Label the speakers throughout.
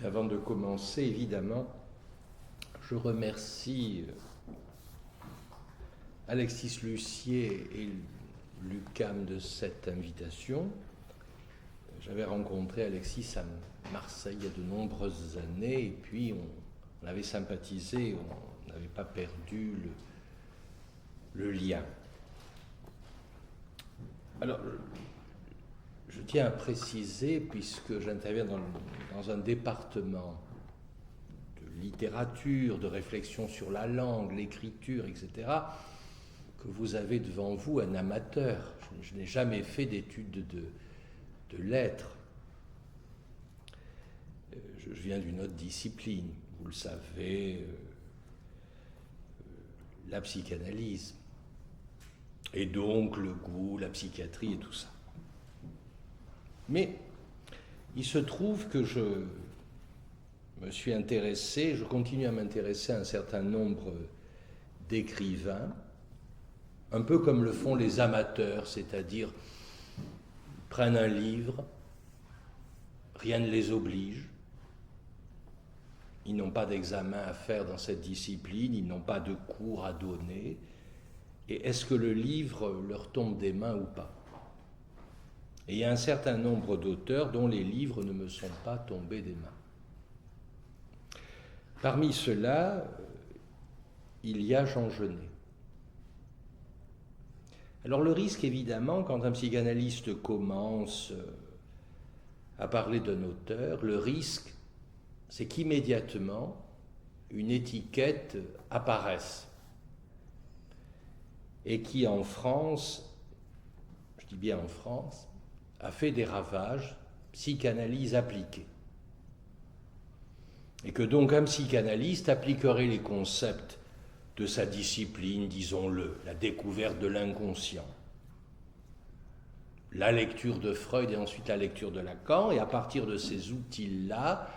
Speaker 1: Avant de commencer, évidemment, je remercie Alexis Lussier et l'UQAM de cette invitation. J'avais rencontré Alexis à Marseille il y a de nombreuses années, et puis on avait sympathisé, on n'avait pas perdu le lien. Alors, je tiens à préciser, puisque j'interviens dans un département de littérature, de réflexion sur la langue, l'écriture, etc., que vous avez devant vous un amateur. Je n'ai jamais fait d'études de lettres. Je viens d'une autre discipline, vous le savez, la psychanalyse, et donc le goût, la psychiatrie et tout ça. Mais il se trouve que je me suis intéressé, je continue à m'intéresser à un certain nombre d'écrivains, un peu comme le font les amateurs, c'est-à-dire ils prennent un livre, rien ne les oblige, ils n'ont pas d'examen à faire dans cette discipline, ils n'ont pas de cours à donner, et est-ce que le livre leur tombe des mains ou pas ? Et il y a un certain nombre d'auteurs dont les livres ne me sont pas tombés des mains. Parmi ceux-là, il y a Jean Genet. Alors le risque, évidemment, quand un psychanalyste commence à parler d'un auteur, le risque, c'est qu'immédiatement, une étiquette apparaisse. Et qui, en France, je dis bien en France, a fait des ravages, psychanalyse appliquée. Et que donc un psychanalyste appliquerait les concepts de sa discipline, disons-le, la découverte de l'inconscient, la lecture de Freud et ensuite la lecture de Lacan, et à partir de ces outils-là,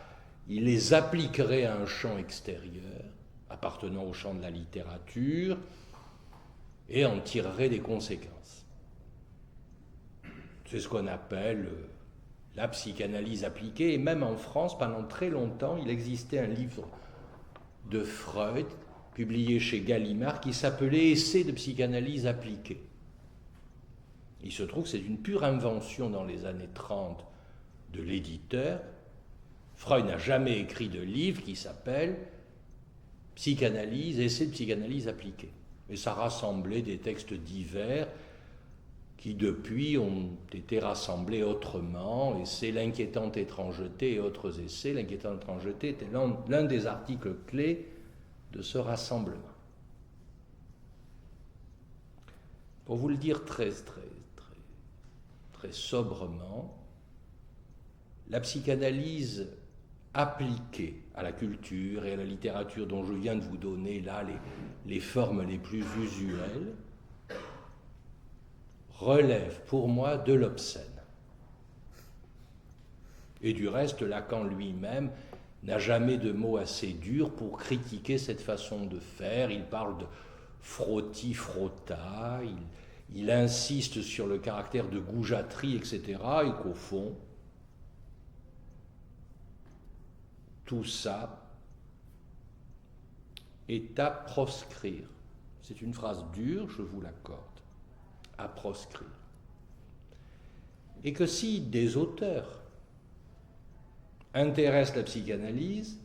Speaker 1: il les appliquerait à un champ extérieur, appartenant au champ de la littérature, et en tirerait des conséquences. C'est ce qu'on appelle la psychanalyse appliquée, et même en France, pendant très longtemps, il existait un livre de Freud, publié chez Gallimard, qui s'appelait « Essai de psychanalyse appliquée ». Il se trouve que c'est une pure invention dans les années 30 de l'éditeur. Freud n'a jamais écrit de livre qui s'appelle « Psychanalyse, essai de psychanalyse appliquée ». Et ça rassemblait des textes divers qui depuis ont été rassemblés autrement, et c'est l'inquiétante étrangeté et autres essais. L'inquiétante étrangeté était l'un des articles clés de ce rassemblement. Pour vous le dire très sobrement, la psychanalyse appliquée à la culture et à la littérature dont je viens de vous donner là les formes les plus usuelles, relève pour moi de l'obscène. Et du reste, Lacan lui-même n'a jamais de mots assez durs pour critiquer cette façon de faire. Il parle de frotti-frotta, il insiste sur le caractère de goujaterie, etc., et qu'au fond, tout ça est à proscrire. C'est une phrase dure, je vous l'accorde. À proscrire. Et que si des auteurs intéressent la psychanalyse,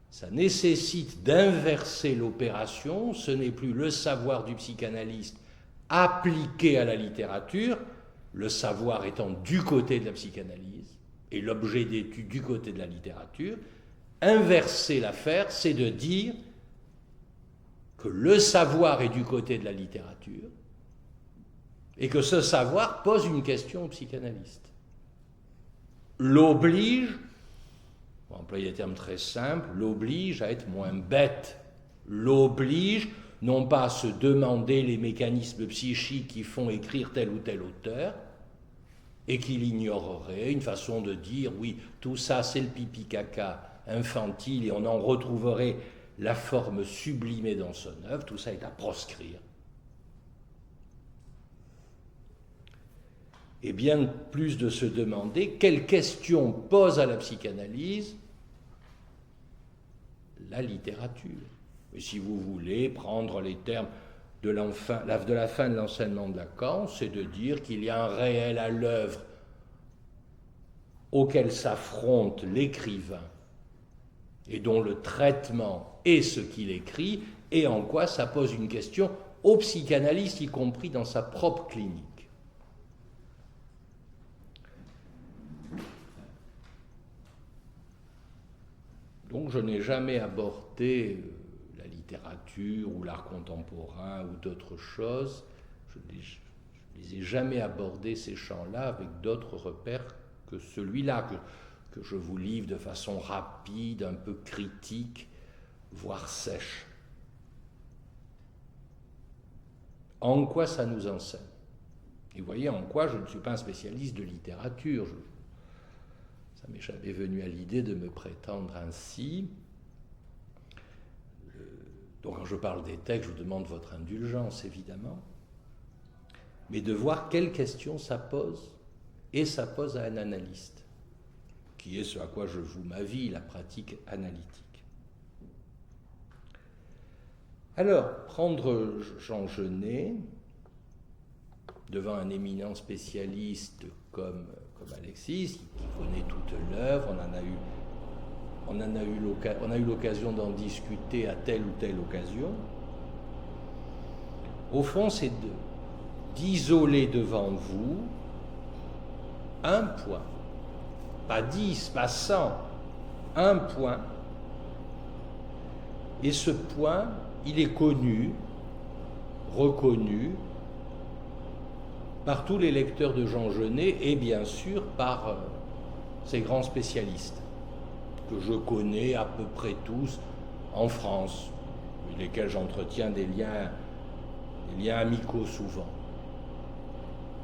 Speaker 1: ça nécessite d'inverser l'opération. Ce n'est plus le savoir du psychanalyste appliqué à la littérature, le savoir étant du côté de la psychanalyse et l'objet d'étude du côté de la littérature. Inverser l'affaire, c'est de dire que le savoir est du côté de la littérature et que ce savoir pose une question au psychanalyste. L'oblige, pour employer des termes très simples, l'oblige à être moins bête. L'oblige, non pas à se demander les mécanismes psychiques qui font écrire tel ou tel auteur, et qu'il ignorerait, une façon de dire, oui, tout ça c'est le pipi-caca infantile, et on en retrouverait la forme sublimée dans son œuvre, tout ça est à proscrire. Et bien plus de se demander quelles questions pose à la psychanalyse la littérature. Et si vous voulez prendre les termes de la fin de l'enseignement de Lacan, c'est de dire qu'il y a un réel à l'œuvre auquel s'affronte l'écrivain et dont le traitement est ce qu'il écrit, et en quoi ça pose une question au psychanalyste, y compris dans sa propre clinique. Donc je n'ai jamais abordé la littérature ou l'art contemporain ou d'autres choses, je ne les ai jamais abordés ces champs-là avec d'autres repères que celui-là, que je vous livre de façon rapide, un peu critique, voire sèche. En quoi ça nous enseigne? Et vous voyez en quoi je ne suis pas un spécialiste de littérature. Ça m'est jamais venu à l'idée de me prétendre ainsi. Donc quand je parle des textes, je vous demande votre indulgence, évidemment. Mais de voir quelles questions ça pose, et ça pose à un analyste, qui est ce à quoi je voue ma vie, la pratique analytique. Alors, prendre Jean Genet devant un éminent spécialiste comme Alexis, qui connaît toute l'œuvre, on a eu l'occasion d'en discuter à telle ou telle occasion. Au fond, c'est d'isoler devant vous un point, pas 10, pas 100, un point, et ce point, il est connu, reconnu par tous les lecteurs de Jean Genet et bien sûr par ces grands spécialistes que je connais à peu près tous en France, avec lesquels j'entretiens des liens amicaux souvent.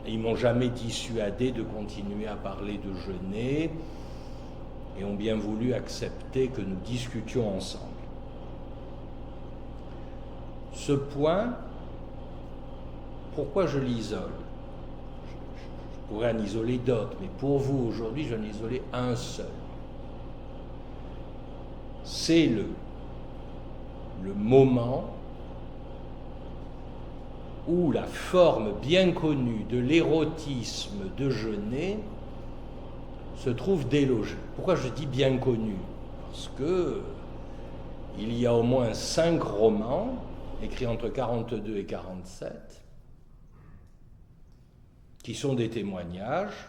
Speaker 1: Et ils ne m'ont jamais dissuadé de continuer à parler de Genet et ont bien voulu accepter que nous discutions ensemble. Ce point, pourquoi je l'isole? Je pourrais en isoler d'autres, mais pour vous, aujourd'hui, je n'en ai isolé un seul. C'est le moment où la forme bien connue de l'érotisme de Genet se trouve délogée. Pourquoi je dis bien connue? Parce que il y a au moins 5 romans écrits entre 42 et 47 qui sont des témoignages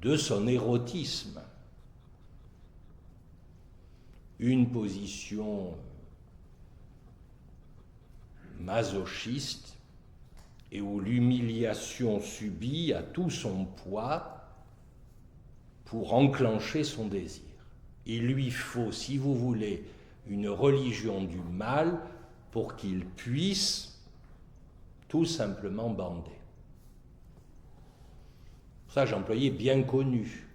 Speaker 1: de son érotisme. Une position masochiste et où l'humiliation subie a tout son poids pour enclencher son désir. Il lui faut, si vous voulez, une religion du mal pour qu'il puisse tout simplement bander. Pour ça, j'ai employé bien connu.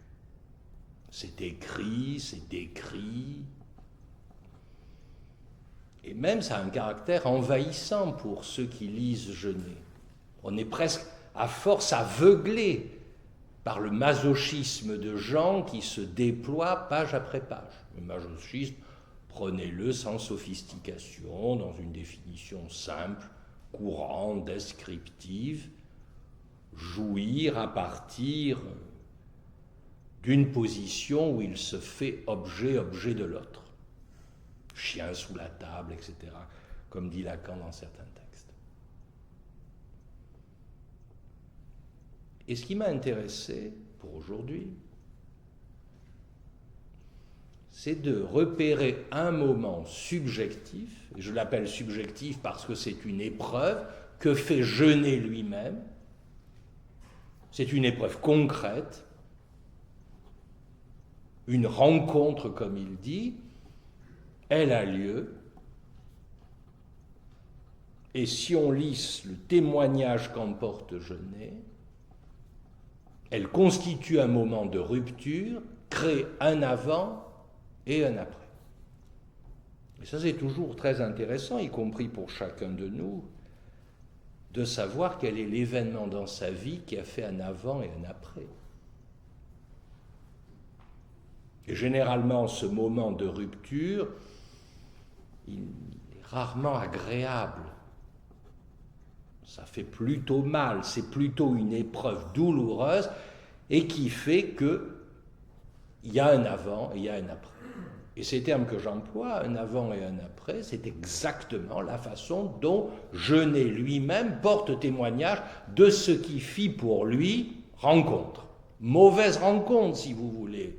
Speaker 1: C'est écrit, c'est décrit. Et même, ça a un caractère envahissant pour ceux qui lisent Genet. On est presque, à force, aveuglé par le masochisme de Jean qui se déploie page après page. Le masochisme, prenez-le sans sophistication, dans une définition simple, courante, descriptive, jouir à partir d'une position où il se fait objet de l'autre. Chien sous la table, etc., comme dit Lacan dans certains textes. Et ce qui m'a intéressé pour aujourd'hui, c'est de repérer un moment subjectif, et je l'appelle subjectif parce que c'est une épreuve que fait Genet lui-même, c'est une épreuve concrète, une rencontre, comme il dit, elle a lieu, et si on lit le témoignage qu'emporte Genet, elle constitue un moment de rupture, crée un avant et un après. Et ça, c'est toujours très intéressant, y compris pour chacun de nous, de savoir quel est l'événement dans sa vie qui a fait un avant et un après. Et généralement, ce moment de rupture, il est rarement agréable. Ça fait plutôt mal, c'est plutôt une épreuve douloureuse et qui fait qu'il y a un avant et il y a un après. Et ces termes que j'emploie, un avant et un après, c'est exactement la façon dont Genet lui-même porte témoignage de ce qui fit pour lui rencontre. Mauvaise rencontre, si vous voulez.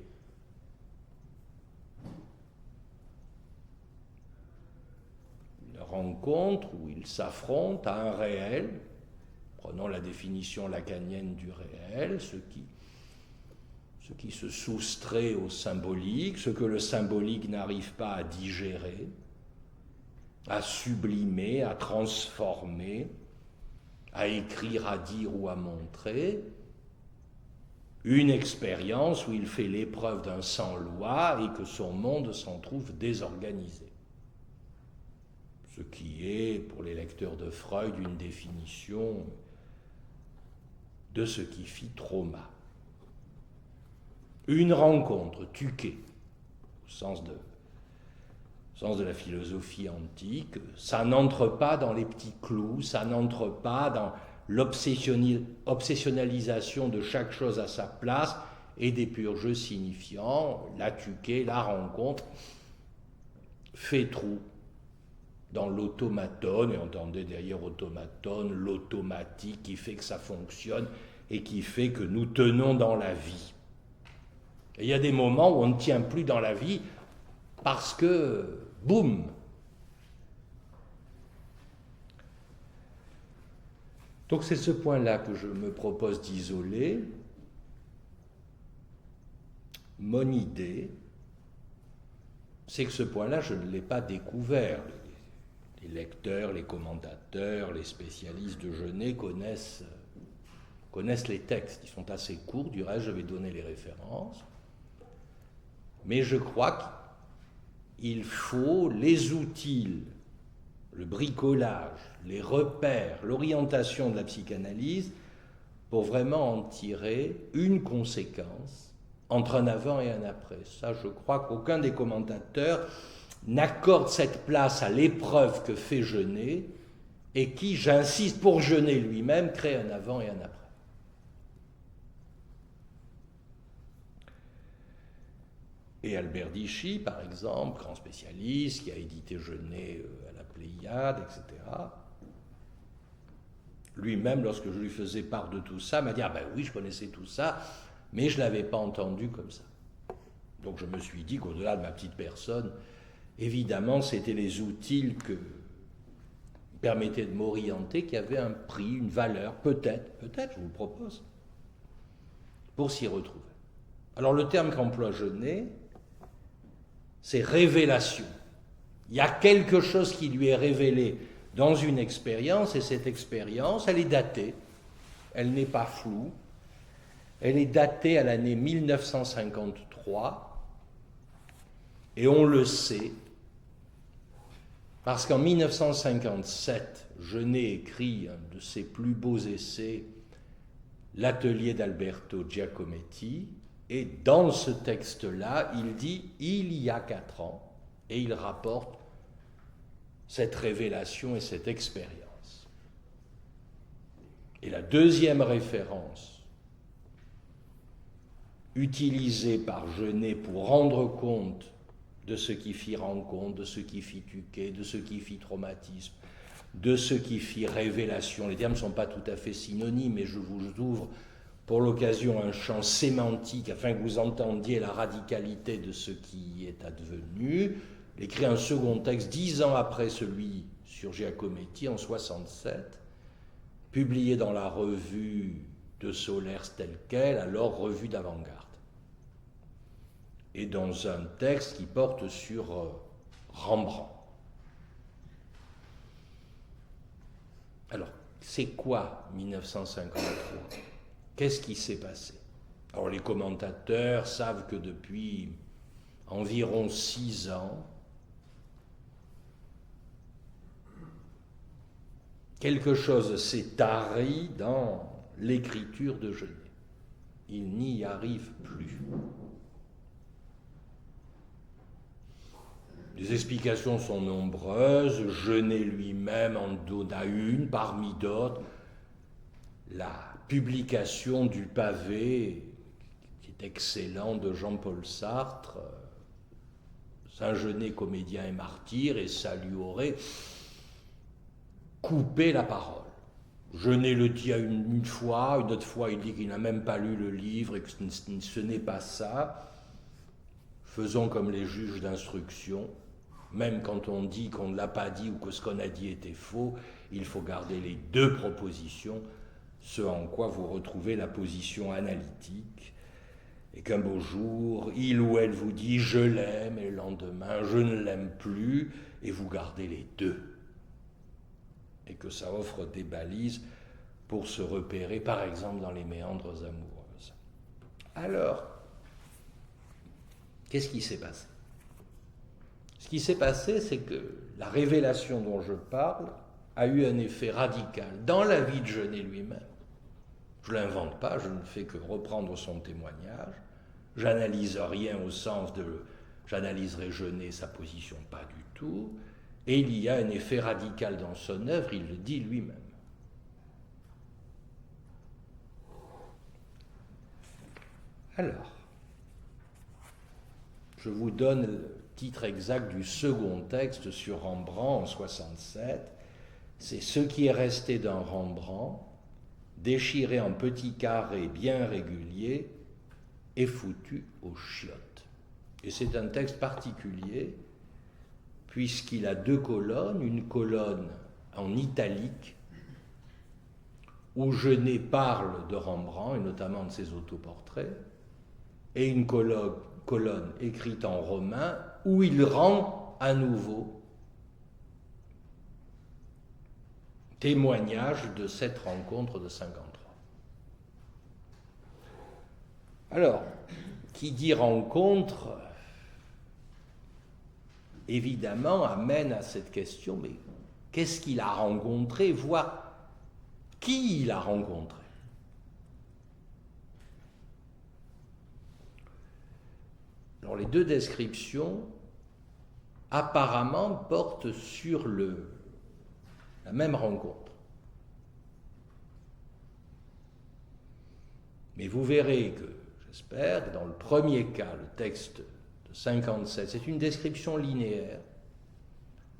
Speaker 1: Une rencontre où il s'affronte à un réel, prenons la définition lacanienne du réel, ce qui se soustrait au symbolique, ce que le symbolique n'arrive pas à digérer, à sublimer, à transformer, à écrire, à dire ou à montrer, une expérience où il fait l'épreuve d'un sans-loi et que son monde s'en trouve désorganisé. Ce qui est, pour les lecteurs de Freud, une définition de ce qui fit trauma. Une rencontre, tuquée, au sens de la philosophie antique, ça n'entre pas dans les petits clous, ça n'entre pas dans l'obsessionnalisation de chaque chose à sa place et des purs jeux signifiants. La tuquée, la rencontre, fait trou dans l'automatone, et entendez derrière automatone, l'automatique qui fait que ça fonctionne et qui fait que nous tenons dans la vie. Et il y a des moments où on ne tient plus dans la vie parce que, boum. Donc c'est ce point-là que je me propose d'isoler. Mon idée, c'est que ce point-là, je ne l'ai pas découvert. Les lecteurs, les commentateurs, les spécialistes de Genet connaissent les textes. Ils sont assez courts, du reste, je vais donner les références. Mais je crois qu'il faut les outils, le bricolage, les repères, l'orientation de la psychanalyse pour vraiment en tirer une conséquence entre un avant et un après. Ça, je crois qu'aucun des commentateurs n'accorde cette place à l'épreuve que fait Genet et qui, j'insiste, pour Genet lui-même, crée un avant et un après. Et Albert Dichy, par exemple, grand spécialiste, qui a édité Genet à la Pléiade, etc., lui-même, lorsque je lui faisais part de tout ça, m'a dit « Ah ben oui, je connaissais tout ça, mais je ne l'avais pas entendu comme ça. » Donc je me suis dit qu'au-delà de ma petite personne, évidemment, c'était les outils qui permettaient de m'orienter, qui avaient un prix, une valeur, peut-être, je vous le propose, pour s'y retrouver. Alors le terme qu'emploie Genet, c'est révélation. Il y a quelque chose qui lui est révélé dans une expérience, et cette expérience, elle est datée, elle n'est pas floue, elle est datée à l'année 1953, et on le sait, parce qu'en 1957, Genet écrit un de ses plus beaux essais, L'atelier d'Alberto Giacometti, et dans ce texte-là, il dit « il y a 4 ans », et il rapporte cette révélation et cette expérience. Et la deuxième référence utilisée par Genet pour rendre compte de ce qui fit rencontre, de ce qui fit tuquet, de ce qui fit traumatisme, de ce qui fit révélation. Les termes ne sont pas tout à fait synonymes, mais je vous ouvre pour l'occasion un champ sémantique afin que vous entendiez la radicalité de ce qui est advenu. Il écrit un second texte 10 ans après celui sur Giacometti, en 67, publié dans la revue de Solers telle quelle, alors revue d'avant-garde. Et dans un texte qui porte sur Rembrandt. Alors, c'est quoi 1953 ? Qu'est-ce qui s'est passé ? Alors, les commentateurs savent que depuis environ 6 ans, quelque chose s'est tari dans l'écriture de Genet. Il n'y arrive plus. Les explications sont nombreuses. Genet lui-même en donna une, parmi d'autres. La publication du pavé, qui est excellent, de Jean-Paul Sartre, Saint-Genet, comédien et martyr, et ça lui aurait coupé la parole. Genet le dit une fois, une autre fois il dit qu'il n'a même pas lu le livre et que ce n'est pas ça. Faisons comme les juges d'instruction. Même quand on dit qu'on ne l'a pas dit ou que ce qu'on a dit était faux, il faut garder les deux propositions, ce en quoi vous retrouvez la position analytique, et qu'un beau jour, il ou elle vous dit « je l'aime » et le lendemain « je ne l'aime plus » et vous gardez les deux. Et que ça offre des balises pour se repérer, par exemple, dans les méandres amoureuses. Alors, qu'est-ce qui s'est passé ? Ce qui s'est passé, c'est que la révélation dont je parle a eu un effet radical dans la vie de Genet lui-même. Je ne l'invente pas, je ne fais que reprendre son témoignage. J'analyse rien au sens de j'analyserai Genet, sa position, pas du tout. Et il y a un effet radical dans son œuvre, il le dit lui-même. Alors, je vous donne le titre exact du second texte sur Rembrandt en 67. C'est « Ce qui est resté d'un Rembrandt, déchiré en petits carrés bien réguliers et foutu aux chiottes ». Et c'est un texte particulier, puisqu'il a deux colonnes, une colonne en italique, où Genet parle de Rembrandt, et notamment de ses autoportraits, et une colonne écrite en romain, où il rend à nouveau témoignage de cette rencontre de 53. Alors, qui dit rencontre, évidemment, amène à cette question, mais qu'est-ce qu'il a rencontré, voire qui il a rencontré ? Alors, les deux descriptions, apparemment, portent sur la même rencontre. Mais vous verrez que, j'espère, dans le premier cas, le texte 57, c'est une description linéaire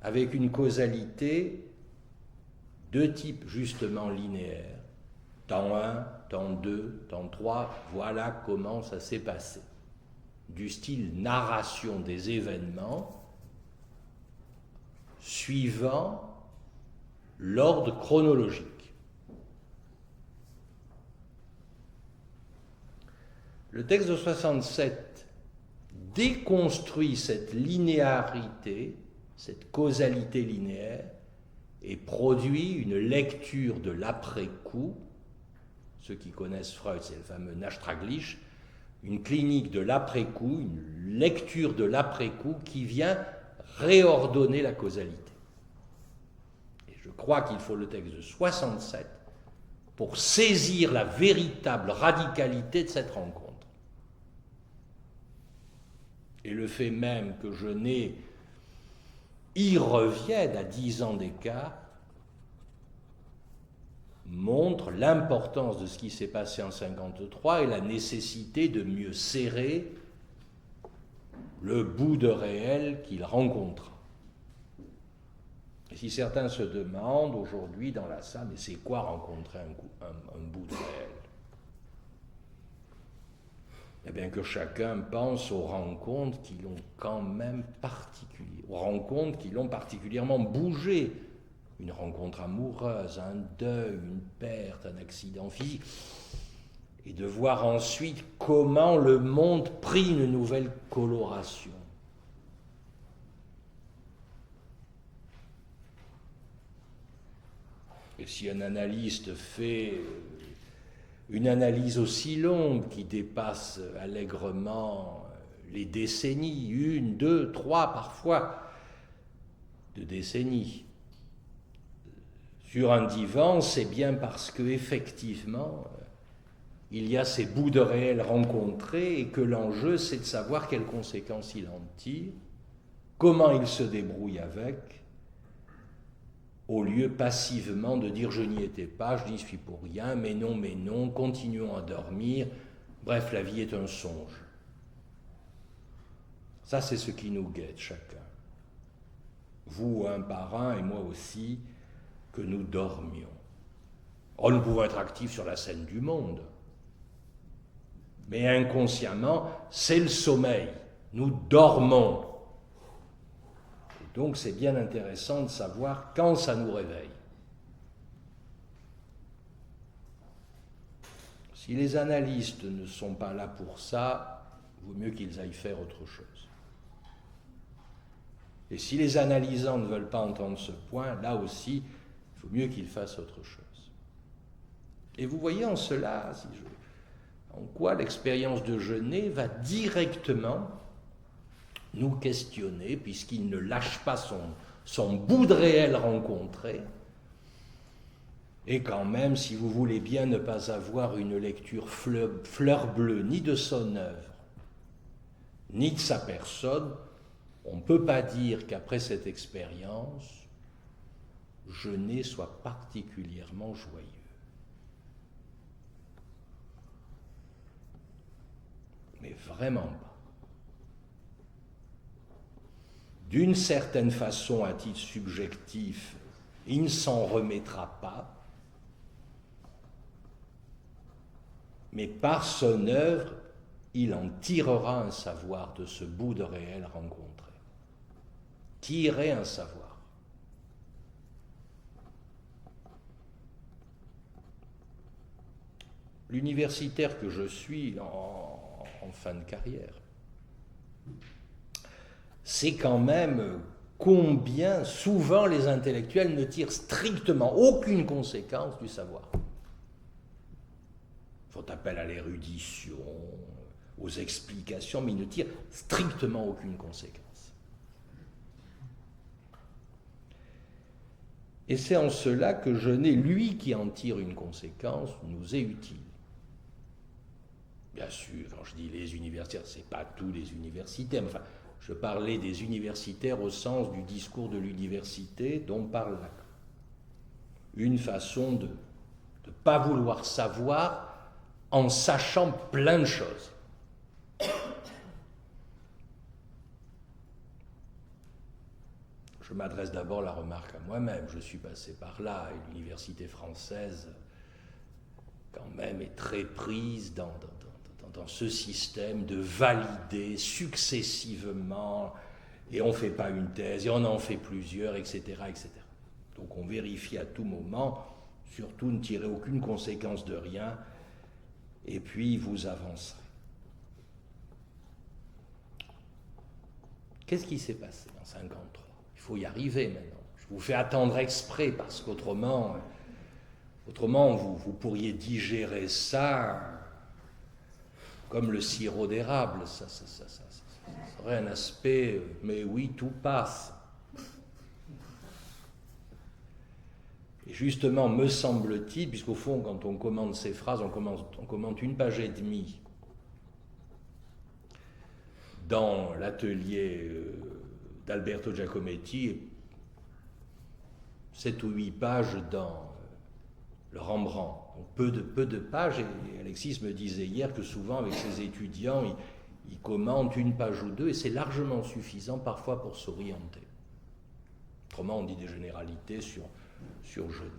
Speaker 1: avec une causalité de type justement linéaire. Temps 1, temps 2, temps 3, voilà comment ça s'est passé. Du style narration des événements suivant l'ordre chronologique. Le texte de 67 déconstruit cette linéarité, cette causalité linéaire, et produit une lecture de l'après-coup. Ceux qui connaissent Freud, c'est le fameux Nachtraglisch, une clinique de l'après-coup, une lecture de l'après-coup qui vient réordonner la causalité. Et je crois qu'il faut le texte de 67 pour saisir la véritable radicalité de cette rencontre. Et le fait même que Genet y revienne à 10 ans d'écart montre l'importance de ce qui s'est passé en 1953 et la nécessité de mieux serrer le bout de réel qu'il rencontra. Et si certains se demandent aujourd'hui dans la salle, mais c'est quoi rencontrer un bout de réel ? Eh bien que chacun pense aux rencontres qui l'ont quand même aux rencontres qui l'ont particulièrement bougé. Une rencontre amoureuse, un deuil, une perte, un accident physique. Et de voir ensuite comment le monde prit une nouvelle coloration. Et si un analyste fait une analyse aussi longue qui dépasse allègrement les décennies, 1, 2, 3 parfois, de décennies, sur un divan, c'est bien parce qu'effectivement, il y a ces bouts de réel rencontrés et que l'enjeu, c'est de savoir quelles conséquences il en tire comment il se débrouille avec, au lieu passivement de dire « je n'y étais pas, je n'y suis pour rien, mais non, continuons à dormir ». Bref, la vie est un songe. Ça, c'est ce qui nous guette chacun. Vous, un par un, et moi aussi, que nous dormions. Oh, nous pouvons être actifs sur la scène du monde. Mais inconsciemment, c'est le sommeil. Nous dormons. Et donc, c'est bien intéressant de savoir quand ça nous réveille. Si les analystes ne sont pas là pour ça, il vaut mieux qu'ils aillent faire autre chose. Et si les analysants ne veulent pas entendre ce point, là aussi, il faut mieux qu'ils fassent autre chose. Et vous voyez en cela, en quoi l'expérience de Genet va directement nous questionner, puisqu'il ne lâche pas son bout de réel rencontré, et quand même, si vous voulez bien ne pas avoir une lecture fleur bleue ni de son œuvre, ni de sa personne, on ne peut pas dire qu'après cette expérience, Genet soit particulièrement joyeux. Mais vraiment pas. D'une certaine façon, à titre subjectif, il ne s'en remettra pas, mais par son œuvre, il en tirera un savoir de ce bout de réel rencontré. Tirer un savoir. L'universitaire que je suis en fin de carrière, c'est quand même combien souvent les intellectuels ne tirent strictement aucune conséquence du savoir. Ils font appel à l'érudition, aux explications, mais ils ne tirent strictement aucune conséquence. Et c'est en cela que Genet, lui qui en tire une conséquence, nous est utile. Bien sûr, quand je dis les universitaires, ce n'est pas tous les universitaires, mais enfin, je parlais des universitaires au sens du discours de l'université dont parle Lacan. Une façon de ne pas vouloir savoir en sachant plein de choses. Je m'adresse d'abord la remarque à moi-même, je suis passé par là, et l'université française, quand même, est très prise dans ce système de valider successivement, et on ne fait pas une thèse, et on en fait plusieurs, etc., etc. Donc on vérifie à tout moment, surtout ne tirez aucune conséquence de rien, et puis vous avancerez. Qu'est-ce qui s'est passé en 1953 ? Il faut y arriver maintenant. Je vous fais attendre exprès, parce qu'autrement, vous pourriez digérer ça comme le sirop d'érable. Ça aurait un aspect, mais oui, tout passe. Et justement, me semble-t-il, puisqu'au fond, quand on commente ces phrases, on commente une page et demie dans l'atelier d'Alberto Giacometti, et 7 ou 8 pages dans le Rembrandt. Donc peu de pages, et Alexis me disait hier que souvent avec ses étudiants, ils commentent une page ou deux, et c'est largement suffisant parfois pour s'orienter. Autrement, on dit des généralités sur Genet.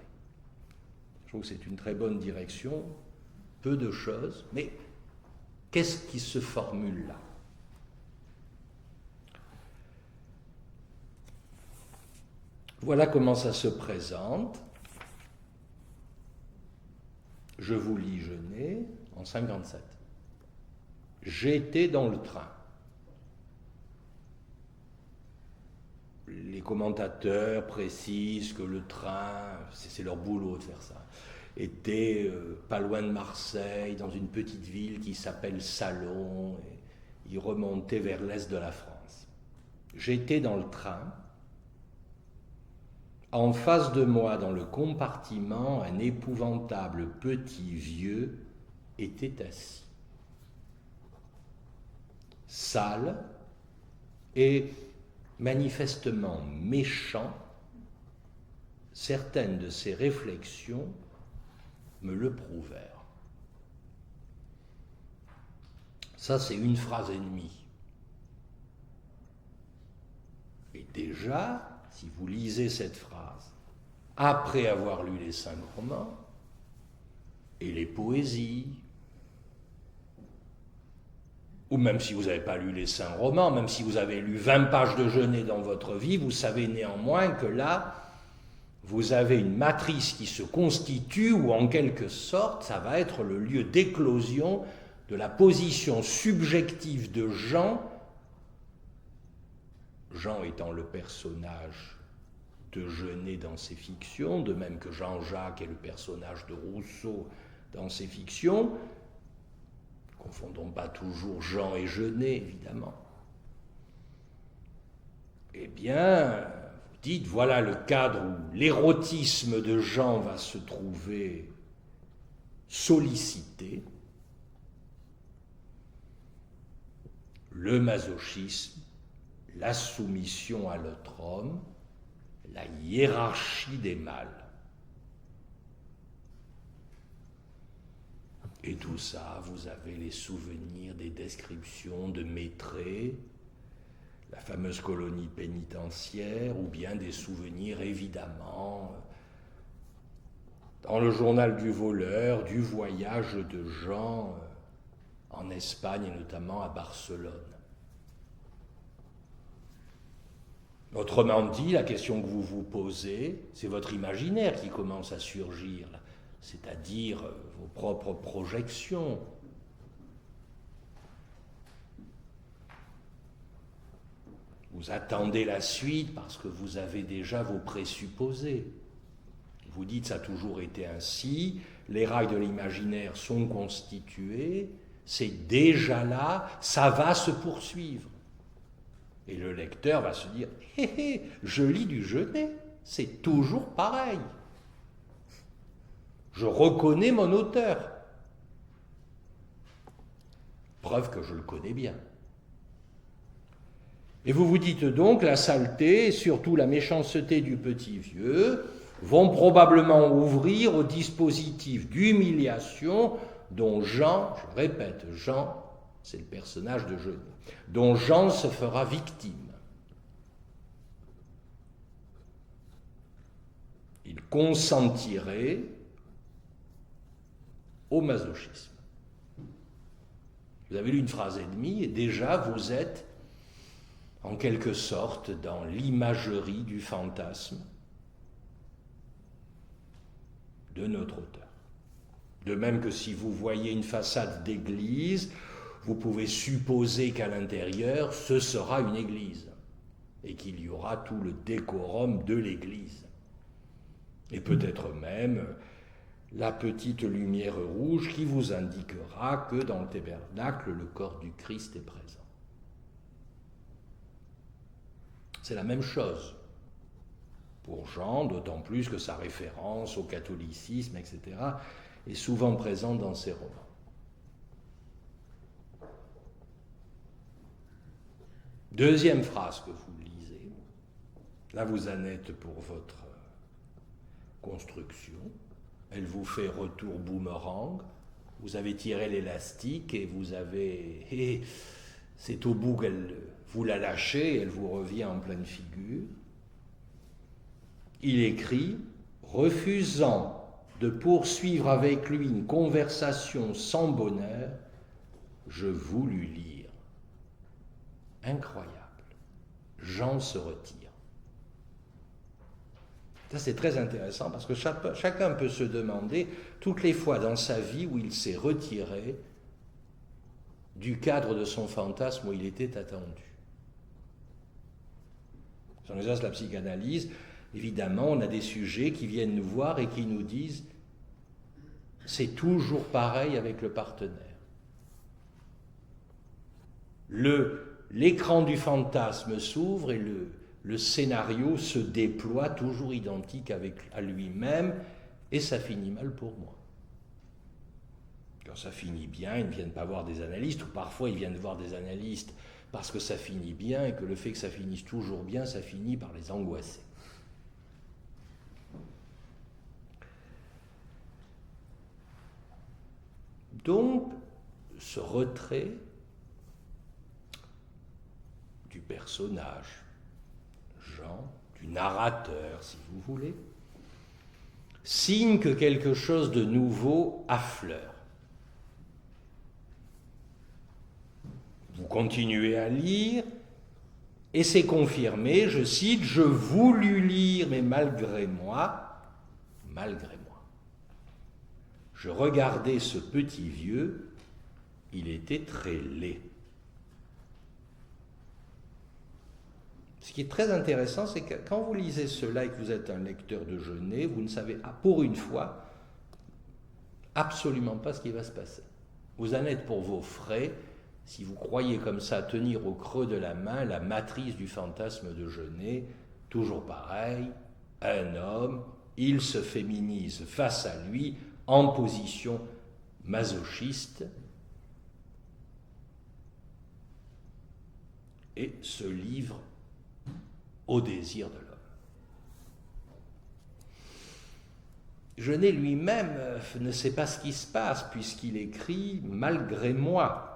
Speaker 1: Je trouve que c'est une très bonne direction, peu de choses, mais qu'est-ce qui se formule là ? Voilà comment ça se présente. Je vous lis Genet en 1957. J'étais dans le train. Les commentateurs précisent que le train, c'est leur boulot de faire ça, était pas loin de Marseille, dans une petite ville qui s'appelle Salon, et il remontait vers l'est de la France. J'étais dans le train. En face de moi, dans le compartiment, un épouvantable petit vieux était assis. Sale et manifestement méchant, certaines de ses réflexions me le prouvèrent. Ça, c'est une phrase et demie. Et déjà, si vous lisez cette phrase, après avoir lu les 5 romans, et les poésies, ou même si vous n'avez pas lu les 5 romans, même si vous avez lu 20 pages de Genet dans votre vie, vous savez néanmoins que là, vous avez une matrice qui se constitue, où en quelque sorte, ça va être le lieu d'éclosion de la position subjective de Jean, Jean étant le personnage de Genet dans ses fictions, de même que Jean-Jacques est le personnage de Rousseau dans ses fictions. Confondons pas toujours Jean et Genet, évidemment. Eh bien, vous dites, voilà le cadre où l'érotisme de Jean va se trouver sollicité, le masochisme, la soumission à l'autre homme, la hiérarchie des mâles. Et tout ça, vous avez les souvenirs des descriptions de Maitret, la fameuse colonie pénitentiaire, ou bien des souvenirs, évidemment, dans le journal du voleur, du voyage de Jean en Espagne, et notamment à Barcelone. Autrement dit, la question que vous vous posez, c'est votre imaginaire qui commence à surgir, c'est-à-dire vos propres projections. Vous attendez la suite parce que vous avez déjà vos présupposés. Vous dites, ça a toujours été ainsi, les rails de l'imaginaire sont constitués, c'est déjà là, ça va se poursuivre. Et le lecteur va se dire, hé hé, je lis du Genet, c'est toujours pareil. Je reconnais mon auteur. Preuve que je le connais bien. Et vous vous dites donc, la saleté, et surtout la méchanceté du petit vieux, vont probablement ouvrir au dispositif d'humiliation dont Jean, je répète, Jean, c'est le personnage de Genet, dont Jean se fera victime. Il consentirait au masochisme. Vous avez lu une phrase et demie et déjà vous êtes en quelque sorte dans l'imagerie du fantasme de notre auteur. De même que si vous voyez une façade d'église, vous pouvez supposer qu'à l'intérieur, ce sera une église et qu'il y aura tout le décorum de l'église. Et peut-être même la petite lumière rouge qui vous indiquera que dans le tabernacle, le corps du Christ est présent. C'est la même chose pour Jean, d'autant plus que sa référence au catholicisme, etc., est souvent présente dans ses romans. Deuxième phrase que vous lisez, là vous en êtes pour votre construction, elle vous fait retour boomerang, vous avez tiré l'élastique et vous avez... c'est au bout qu'elle vous la lâchez et elle vous revient en pleine figure. Il écrit, refusant de poursuivre avec lui une conversation sans bonheur, je voulus lire. Incroyable. Jean se retire. Ça, c'est très intéressant parce que chacun peut se demander toutes les fois dans sa vie où il s'est retiré du cadre de son fantasme où il était attendu. Dans l'exercice de la psychanalyse, évidemment, on a des sujets qui viennent nous voir et qui nous disent « c'est toujours pareil avec le partenaire ». L'écran du fantasme s'ouvre et le scénario se déploie toujours identique à lui-même et ça finit mal pour moi. Quand ça finit bien, ils ne viennent pas voir des analystes ou parfois ils viennent voir des analystes parce que ça finit bien, et que le fait que ça finisse toujours bien, ça finit par les angoisser. Donc, ce retrait du personnage, Jean, du narrateur, si vous voulez, signe que quelque chose de nouveau affleure. Vous continuez à lire, et c'est confirmé, je cite, « Je voulus lire, mais malgré moi, je regardais ce petit vieux, il était très laid. » Ce qui est très intéressant, c'est que quand vous lisez cela et que vous êtes un lecteur de Genet, vous ne savez, pour une fois, absolument pas ce qui va se passer. Vous en êtes pour vos frais, si vous croyez comme ça tenir au creux de la main la matrice du fantasme de Genet, toujours pareil, un homme, il se féminise face à lui en position masochiste et se livre au désir de l'homme. Genet lui-même ne sait pas ce qui se passe puisqu'il écrit « malgré moi ».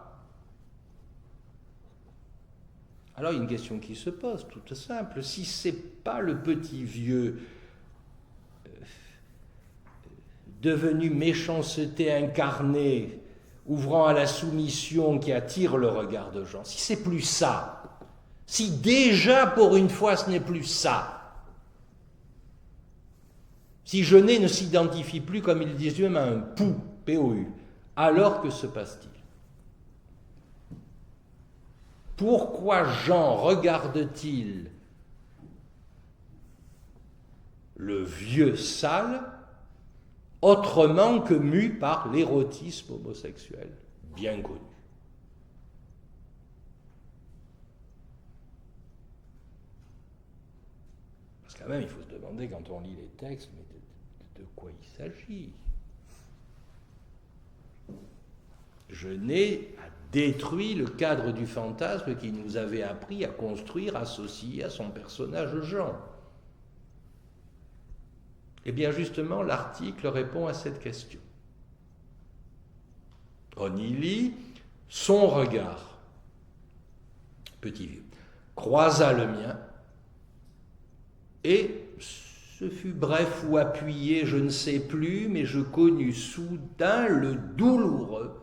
Speaker 1: Alors il y a une question qui se pose, toute simple. Si ce n'est pas le petit vieux devenu méchanceté incarnée, ouvrant à la soumission qui attire le regard de Jean, si c'est plus ça, si déjà pour une fois ce n'est plus ça, si Genet ne s'identifie plus, comme il dit lui-même, à un pou, P-O-U, alors que se passe-t-il? Pourquoi Jean regarde-t-il le vieux sale autrement que mu par l'érotisme homosexuel bien connu? Parce que quand même, il faut se demander quand on lit les textes, mais de quoi il s'agit? Genet a détruit le cadre du fantasme qui nous avait appris à construire, associé à son personnage Jean. Eh bien justement, l'article répond à cette question. On y lit « Son regard, petit vieux, croisa le mien, et ce fut bref ou appuyé, je ne sais plus, mais je connus soudain le douloureux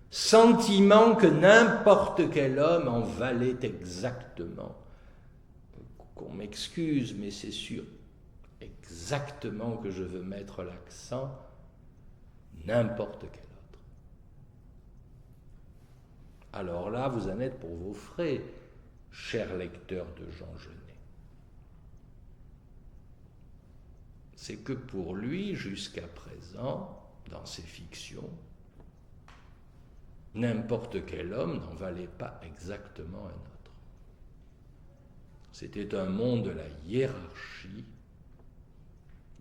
Speaker 1: sentiment que n'importe quel homme en valait exactement. Qu'on m'excuse, mais c'est sûr exactement que je veux mettre l'accent, n'importe quel autre. Alors là, vous en êtes pour vos frais, cher lecteur de Jean Genet. C'est que pour lui, jusqu'à présent, dans ses fictions, n'importe quel homme n'en valait pas exactement un autre. C'était un monde de la hiérarchie,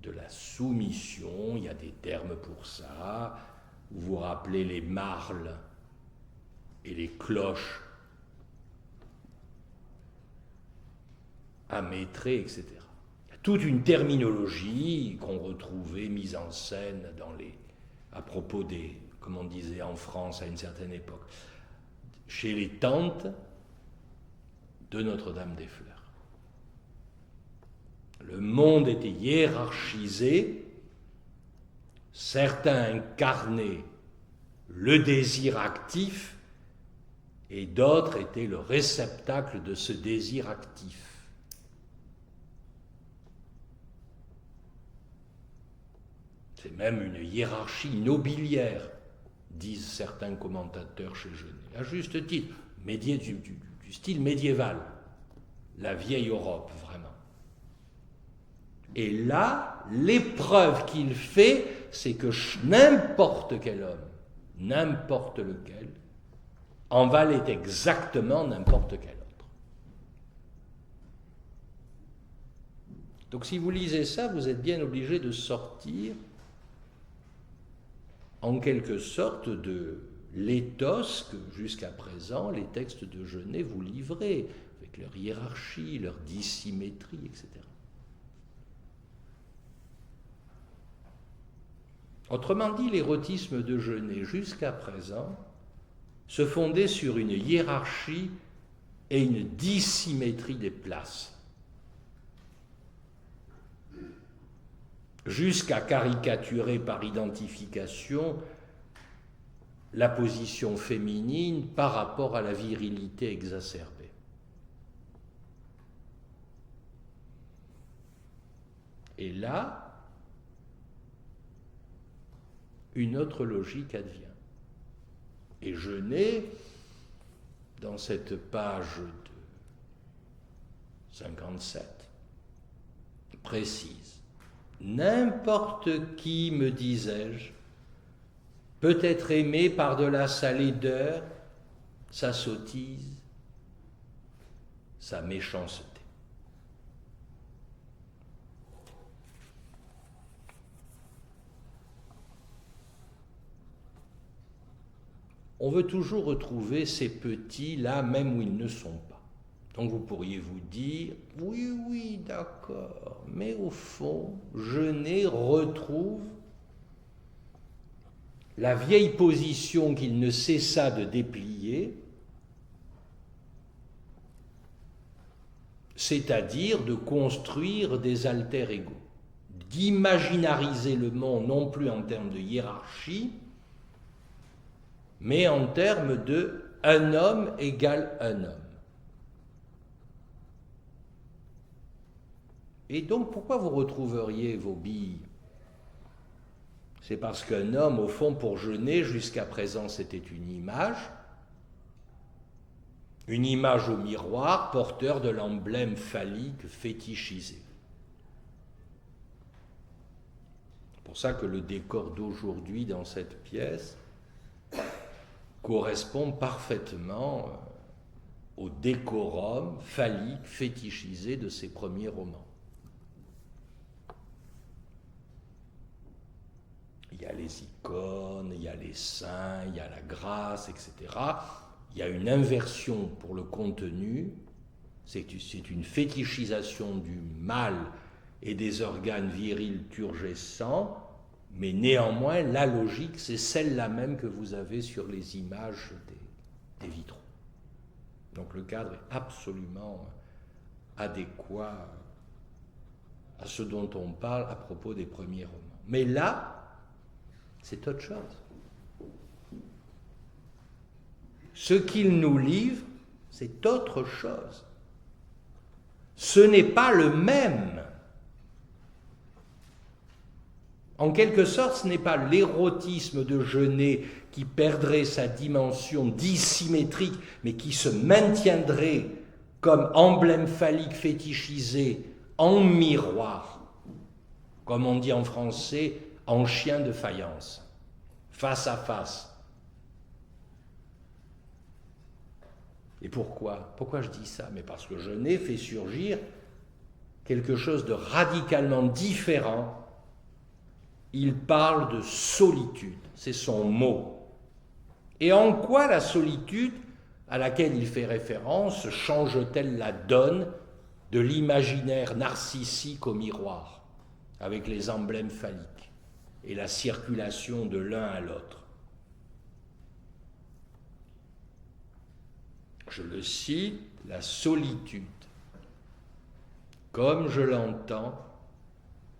Speaker 1: de la soumission, il y a des termes pour ça, vous vous rappelez les marles et les cloches amétrées, etc. Il y a toute une terminologie qu'on retrouvait mise en scène à propos des, comme on disait en France à une certaine époque, chez les tantes de Notre-Dame-des-Fleurs. Le monde était hiérarchisé, certains incarnaient le désir actif et d'autres étaient le réceptacle de ce désir actif. C'est même une hiérarchie nobiliaire, disent certains commentateurs chez Genet, à juste titre, du style médiéval, la vieille Europe, vraiment. Et là, l'épreuve qu'il fait, c'est que n'importe quel homme, n'importe lequel, en valait exactement n'importe quel autre. Donc si vous lisez ça, vous êtes bien obligé de sortir en quelque sorte de l'éthos que jusqu'à présent les textes de Genet vous livraient, avec leur hiérarchie, leur dissymétrie, etc. Autrement dit, l'érotisme de Genet jusqu'à présent se fondait sur une hiérarchie et une dissymétrie des places, jusqu'à caricaturer par identification la position féminine par rapport à la virilité exacerbée. Et là, une autre logique advient. Et Genet, dans cette page de 57, précise: n'importe qui, me disais-je, peut être aimé par-delà sa laideur, sa sottise, sa méchanceté. On veut toujours retrouver ces petits là, même où ils ne sont pas. Donc vous pourriez vous dire, oui, d'accord, mais au fond, Genet retrouve la vieille position qu'il ne cessa de déplier, c'est-à-dire de construire des alter-ego, d'imaginariser le monde non plus en termes de hiérarchie, mais en termes de un homme égale un homme. Et donc, pourquoi vous retrouveriez vos billes? C'est parce qu'un homme, au fond, pour Genet, jusqu'à présent, c'était une image au miroir, porteur de l'emblème phallique fétichisé. C'est pour ça que le décor d'aujourd'hui dans cette pièce correspond parfaitement au décorum phallique fétichisé de ses premiers romans. Il y a les icônes, il y a les saints, il y a la grâce, etc. Il y a une inversion pour le contenu, c'est une fétichisation du mâle et des organes virils turgescents, mais néanmoins, la logique, c'est celle-là même que vous avez sur les images des vitraux. Donc le cadre est absolument adéquat à ce dont on parle à propos des premiers romans. Mais là, c'est autre chose. Ce qu'il nous livre, c'est autre chose. Ce n'est pas le même. En quelque sorte, ce n'est pas l'érotisme de Genet qui perdrait sa dimension dissymétrique, mais qui se maintiendrait comme emblème phallique fétichisé en miroir, comme on dit en français, en chien de faïence, face à face. Et pourquoi? Pourquoi je dis ça? Mais parce que Genet fait surgir quelque chose de radicalement différent. Il parle de solitude, c'est son mot. Et en quoi la solitude, à laquelle il fait référence, change-t-elle la donne de l'imaginaire narcissique au miroir, avec les emblèmes phalliques et la circulation de l'un à l'autre? Je le cite, la solitude, comme je l'entends,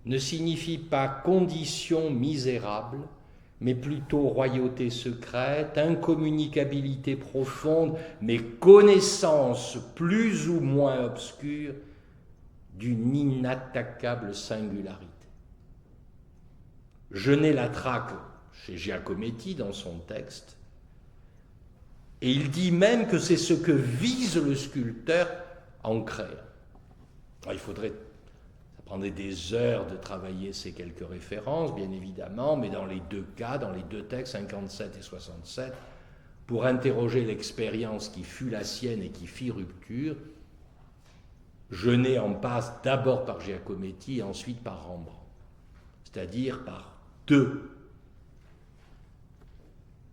Speaker 1: ne signifie pas condition misérable, mais plutôt royauté secrète, incommunicabilité profonde, mais connaissance plus ou moins obscure d'une inattaquable singularité. Genet la traque chez Giacometti dans son texte, et il dit même que c'est ce que vise le sculpteur en créant. Alors, il faudrait... Ça prendrait des heures de travailler ces quelques références, bien évidemment, mais dans les deux cas, dans les deux textes, 57 et 67, pour interroger l'expérience qui fut la sienne et qui fit rupture, Genet en passe d'abord par Giacometti et ensuite par Rembrandt, c'est-à-dire par deux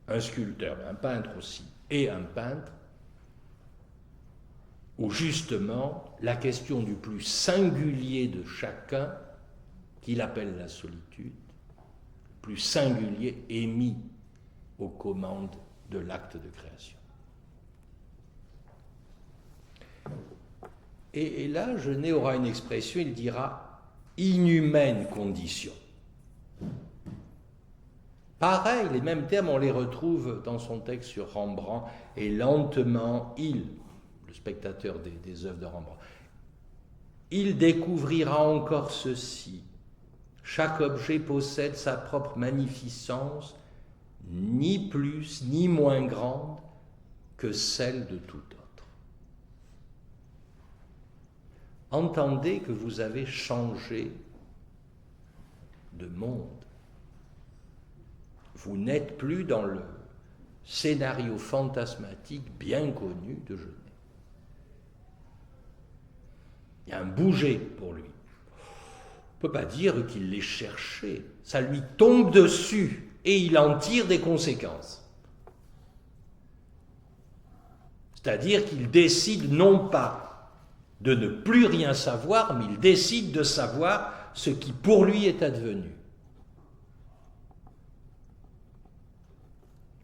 Speaker 1: un sculpteur, un peintre aussi, et un peintre, où justement la question du plus singulier de chacun, qu'il appelle la solitude, le plus singulier est mis aux commandes de l'acte de création. Et là, Genet aura une expression, il dira « inhumaine condition ». Pareil, les mêmes termes, on les retrouve dans son texte sur Rembrandt, et lentement, le spectateur des œuvres de Rembrandt, il découvrira encore ceci. Chaque objet possède sa propre magnificence, ni plus ni moins grande que celle de tout autre. Entendez que vous avez changé de monde. Vous n'êtes plus dans le scénario fantasmatique bien connu de Genet. Il y a un bouger pour lui. On ne peut pas dire qu'il l'ait cherché. Ça lui tombe dessus et il en tire des conséquences. C'est-à-dire qu'il décide non pas de ne plus rien savoir, mais il décide de savoir ce qui pour lui est advenu.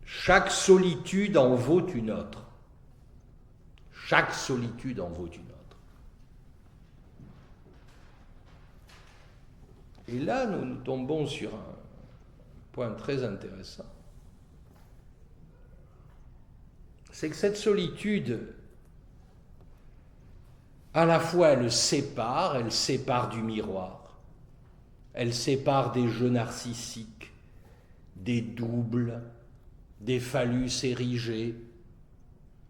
Speaker 1: Chaque solitude en vaut une autre. Chaque solitude en vaut une autre. Et là, nous tombons sur un point très intéressant. C'est que cette solitude, à la fois elle sépare du miroir, elle sépare des jeux narcissiques, des doubles, des phallus érigés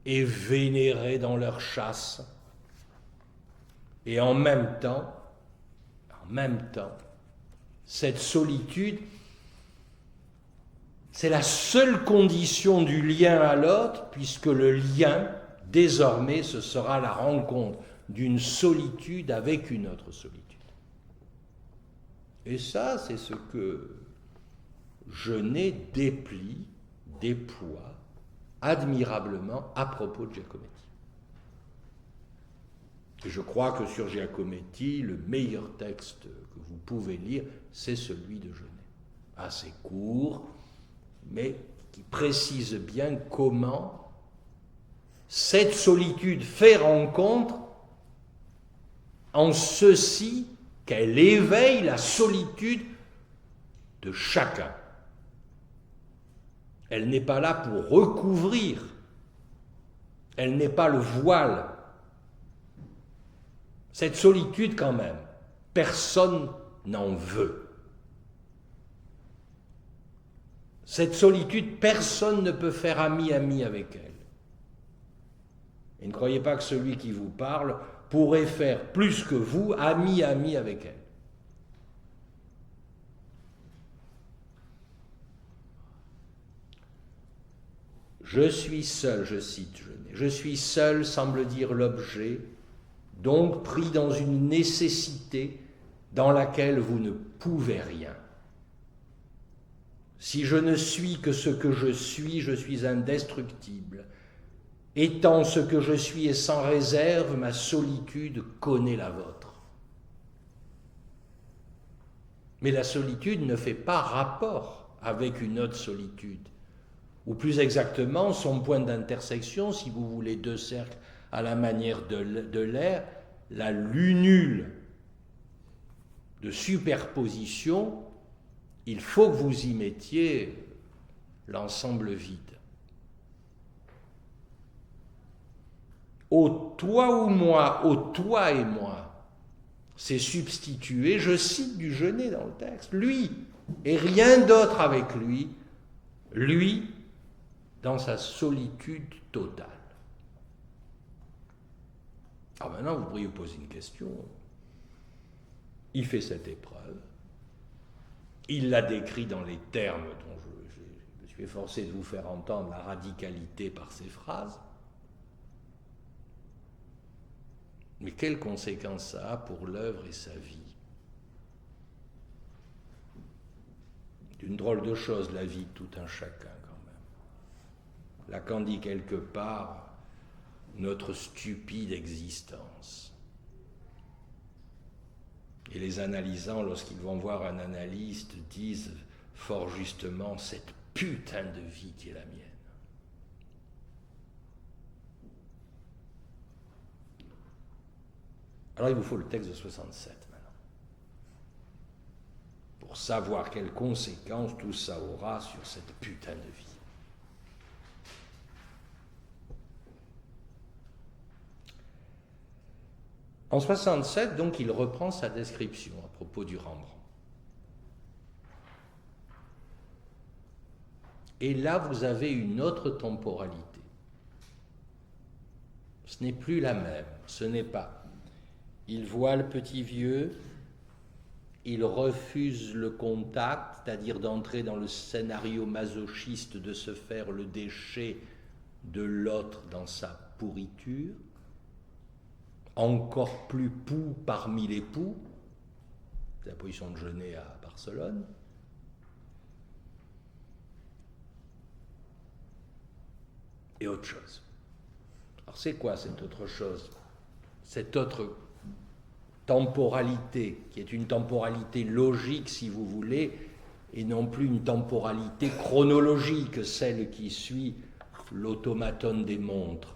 Speaker 1: et vénérés dans leur chasse. Et en même temps, cette solitude, c'est la seule condition du lien à l'autre, puisque le lien, désormais, ce sera la rencontre d'une solitude avec une autre solitude. Et ça, c'est ce que Genet déploie admirablement à propos de Giacometti. Et je crois que sur Giacometti, le meilleur texte que vous pouvez lire, c'est celui de Genet. Assez court, mais qui précise bien comment cette solitude fait rencontre en ceci qu'elle éveille la solitude de chacun. Elle n'est pas là pour recouvrir, elle n'est pas le voile. Cette solitude, quand même, personne n'en veut. Cette solitude, personne ne peut faire ami avec elle. Et ne croyez pas que celui qui vous parle pourrait faire plus que vous ami avec elle. Je suis seul, je cite Genet, je suis seul, semble dire l'objet, donc pris dans une nécessité dans laquelle vous ne pouvez rien. Si je ne suis que ce que je suis indestructible. Étant ce que je suis et sans réserve, ma solitude connaît la vôtre. Mais la solitude ne fait pas rapport avec une autre solitude. Ou plus exactement, son point d'intersection, si vous voulez deux cercles à la manière de l'air, la lunule de superposition, il faut que vous y mettiez l'ensemble vide. Au toi ou moi, au toi et moi, c'est substitué, je cite du Genet dans le texte, lui, et rien d'autre avec lui, dans sa solitude totale. Alors maintenant, vous pourriez vous poser une question. Il fait cette épreuve, il l'a décrit dans les termes dont je me suis efforcé de vous faire entendre la radicalité par ces phrases. Mais quelles conséquences ça a pour l'œuvre et sa vie? D'une drôle de chose, la vie de tout un chacun, quand même. Lacan dit quelque part notre stupide existence. Et les analysants, lorsqu'ils vont voir un analyste, disent fort justement cette putain de vie qui est la mienne. Alors il vous faut le texte de 67 maintenant, pour savoir quelles conséquences tout ça aura sur cette putain de vie. En 67, donc, il reprend sa description à propos du Rembrandt. Et là, vous avez une autre temporalité. Ce n'est plus la même, ce n'est pas. Il voit le petit vieux, il refuse le contact, c'est-à-dire d'entrer dans le scénario masochiste de se faire le déchet de l'autre dans sa pourriture. Encore plus poux parmi les poux, c'est la position de Genet à Barcelone. Et autre chose. Alors c'est quoi cette autre chose? Cette autre temporalité, qui est une temporalité logique si vous voulez, et non plus une temporalité chronologique, celle qui suit l'automaton des montres.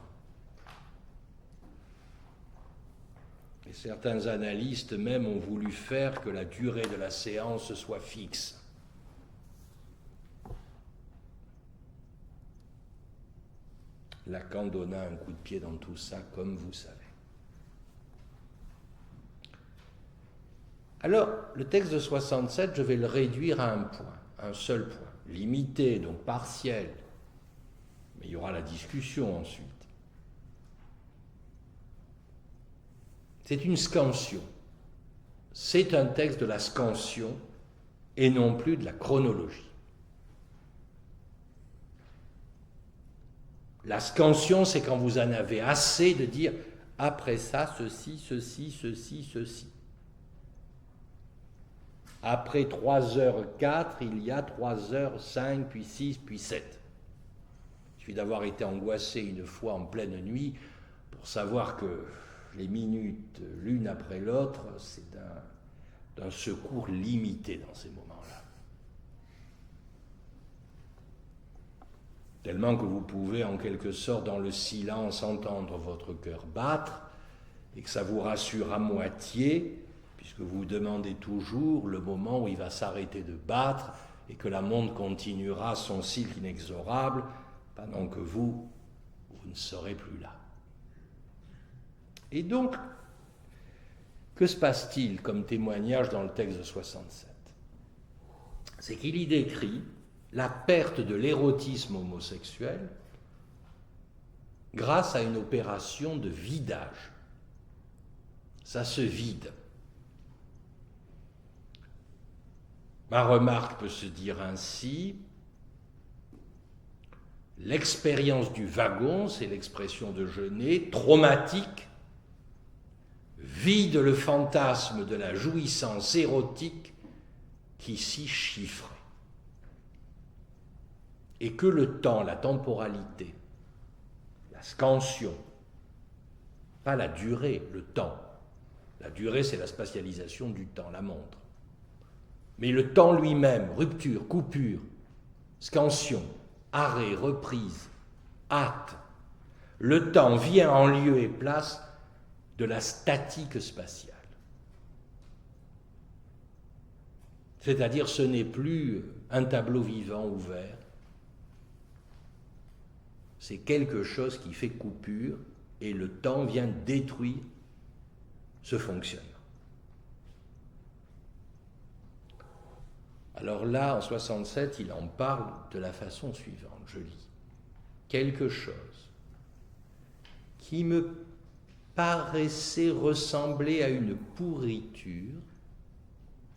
Speaker 1: Et certains analystes même ont voulu faire que la durée de la séance soit fixe. Lacan donna un coup de pied dans tout ça, comme vous savez. Alors, le texte de 67, je vais le réduire à un point, un seul point, limité, donc partiel. Mais il y aura la discussion ensuite. C'est une scansion. C'est un texte de la scansion et non plus de la chronologie. La scansion, c'est quand vous en avez assez de dire après ça, ceci, ceci, ceci, ceci. Après 3h04, il y a 3h05, puis 6, puis 7. Il suffit d'avoir été angoissé une fois en pleine nuit pour savoir que les minutes l'une après l'autre, c'est d'un secours limité dans ces moments-là. Tellement que vous pouvez en quelque sorte dans le silence entendre votre cœur battre et que ça vous rassure à moitié, puisque vous vous demandez toujours le moment où il va s'arrêter de battre et que la montre continuera son cycle inexorable pendant que vous ne serez plus là. Et donc, que se passe-t-il comme témoignage dans le texte de 67? C'est qu'il y décrit la perte de l'érotisme homosexuel grâce à une opération de vidage. Ça se vide. Ma remarque peut se dire ainsi: l'expérience du wagon, c'est l'expression de Genet, traumatique, vide le fantasme de la jouissance érotique qui s'y chiffrait. Et que le temps, la temporalité, la scansion, pas la durée, le temps. La durée, c'est la spatialisation du temps, la montre. Mais le temps lui-même, rupture, coupure, scansion, arrêt, reprise, hâte. Le temps vient en lieu et place de la statique spatiale. C'est-à-dire, ce n'est plus un tableau vivant ouvert, c'est quelque chose qui fait coupure et le temps vient détruire ce fonctionnement. Alors là, en 67, il en parle de la façon suivante, je lis. Quelque chose qui me paraissait ressembler à une pourriture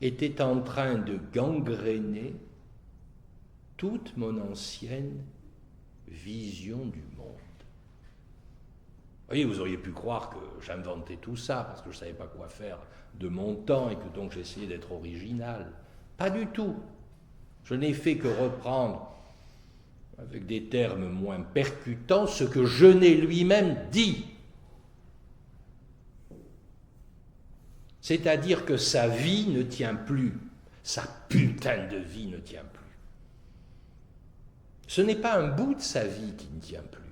Speaker 1: était en train de gangréner toute mon ancienne vision du monde. Vous voyez, vous auriez pu croire que j'inventais tout ça parce que je ne savais pas quoi faire de mon temps et que donc j'essayais d'être original. Pas du tout. Je n'ai fait que reprendre avec des termes moins percutants, ce que Genet lui-même dit. C'est-à-dire que sa vie ne tient plus, sa putain de vie ne tient plus. Ce n'est pas un bout de sa vie qui ne tient plus.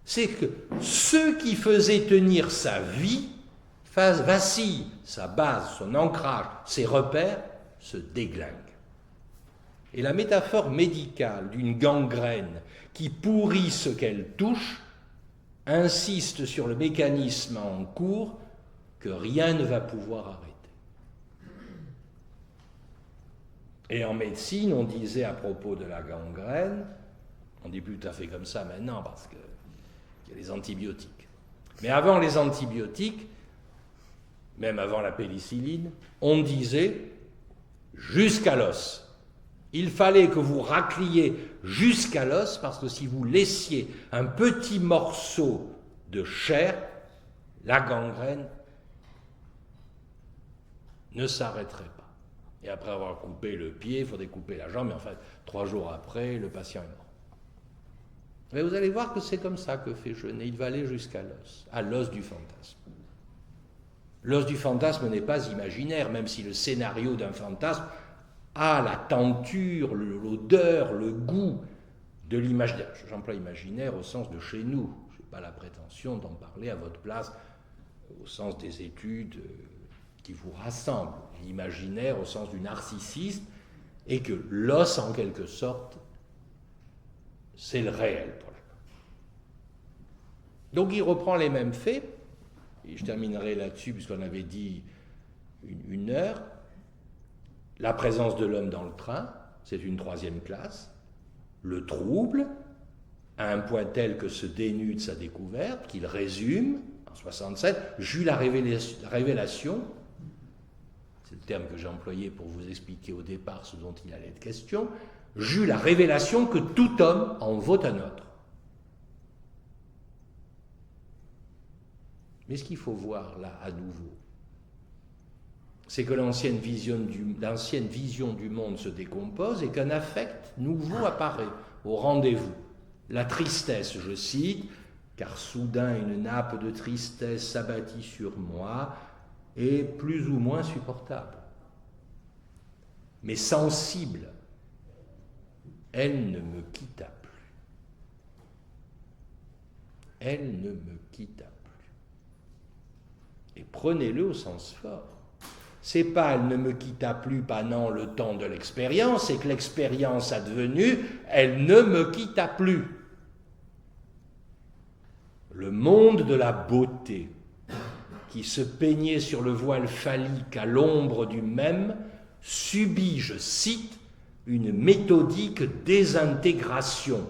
Speaker 1: C'est que ce qui faisait tenir sa vie vacille, sa base, son ancrage, ses repères se déglinguent. Et la métaphore médicale d'une gangrène qui pourrit ce qu'elle touche insiste sur le mécanisme en cours que rien ne va pouvoir arrêter. Et en médecine, on disait à propos de la gangrène, on dit plus tout à fait comme ça maintenant parce qu'il y a les antibiotiques. Mais avant les antibiotiques, même avant la pénicilline, on disait jusqu'à l'os. Il fallait que vous racliez jusqu'à l'os parce que si vous laissiez un petit morceau de chair, la gangrène ne s'arrêterait pas. Et après avoir coupé le pied, il faudrait couper la jambe, mais enfin, 3 jours après, le patient est mort. Mais vous allez voir que c'est comme ça que fait Genet. Il va aller jusqu'à l'os, à l'os du fantasme. L'os du fantasme n'est pas imaginaire, même si le scénario d'un fantasme a la tenture, l'odeur, le goût de l'imaginaire. J'emploie imaginaire au sens de chez nous. Je n'ai pas la prétention d'en parler à votre place au sens des études qui vous rassemblent. L'imaginaire au sens du narcissisme, et que l'os, en quelque sorte, c'est le réel pour lui. Donc il reprend les mêmes faits, et je terminerai là-dessus puisqu'on avait dit une heure. La présence de l'homme dans le train, c'est une 3e classe. Le trouble, à un point tel que se dénude sa découverte, qu'il résume en 67, j'eus la révélation, c'est le terme que j'ai employé pour vous expliquer au départ ce dont il allait être question, j'eus la révélation que tout homme en vaut un autre. Mais ce qu'il faut voir là à nouveau, c'est que l'ancienne vision du monde se décompose et qu'un affect nouveau apparaît au rendez-vous. La tristesse, je cite, car soudain une nappe de tristesse s'abattit sur moi, est plus ou moins supportable. Mais sensible, elle ne me quitta plus. Elle ne me quitta plus. Et prenez-le au sens fort. C'est pas elle ne me quitta plus pendant le temps de l'expérience, c'est que l'expérience advenue, elle ne me quitta plus. Le monde de la beauté, qui se peignait sur le voile phallique à l'ombre du même, subit, je cite, une méthodique désintégration.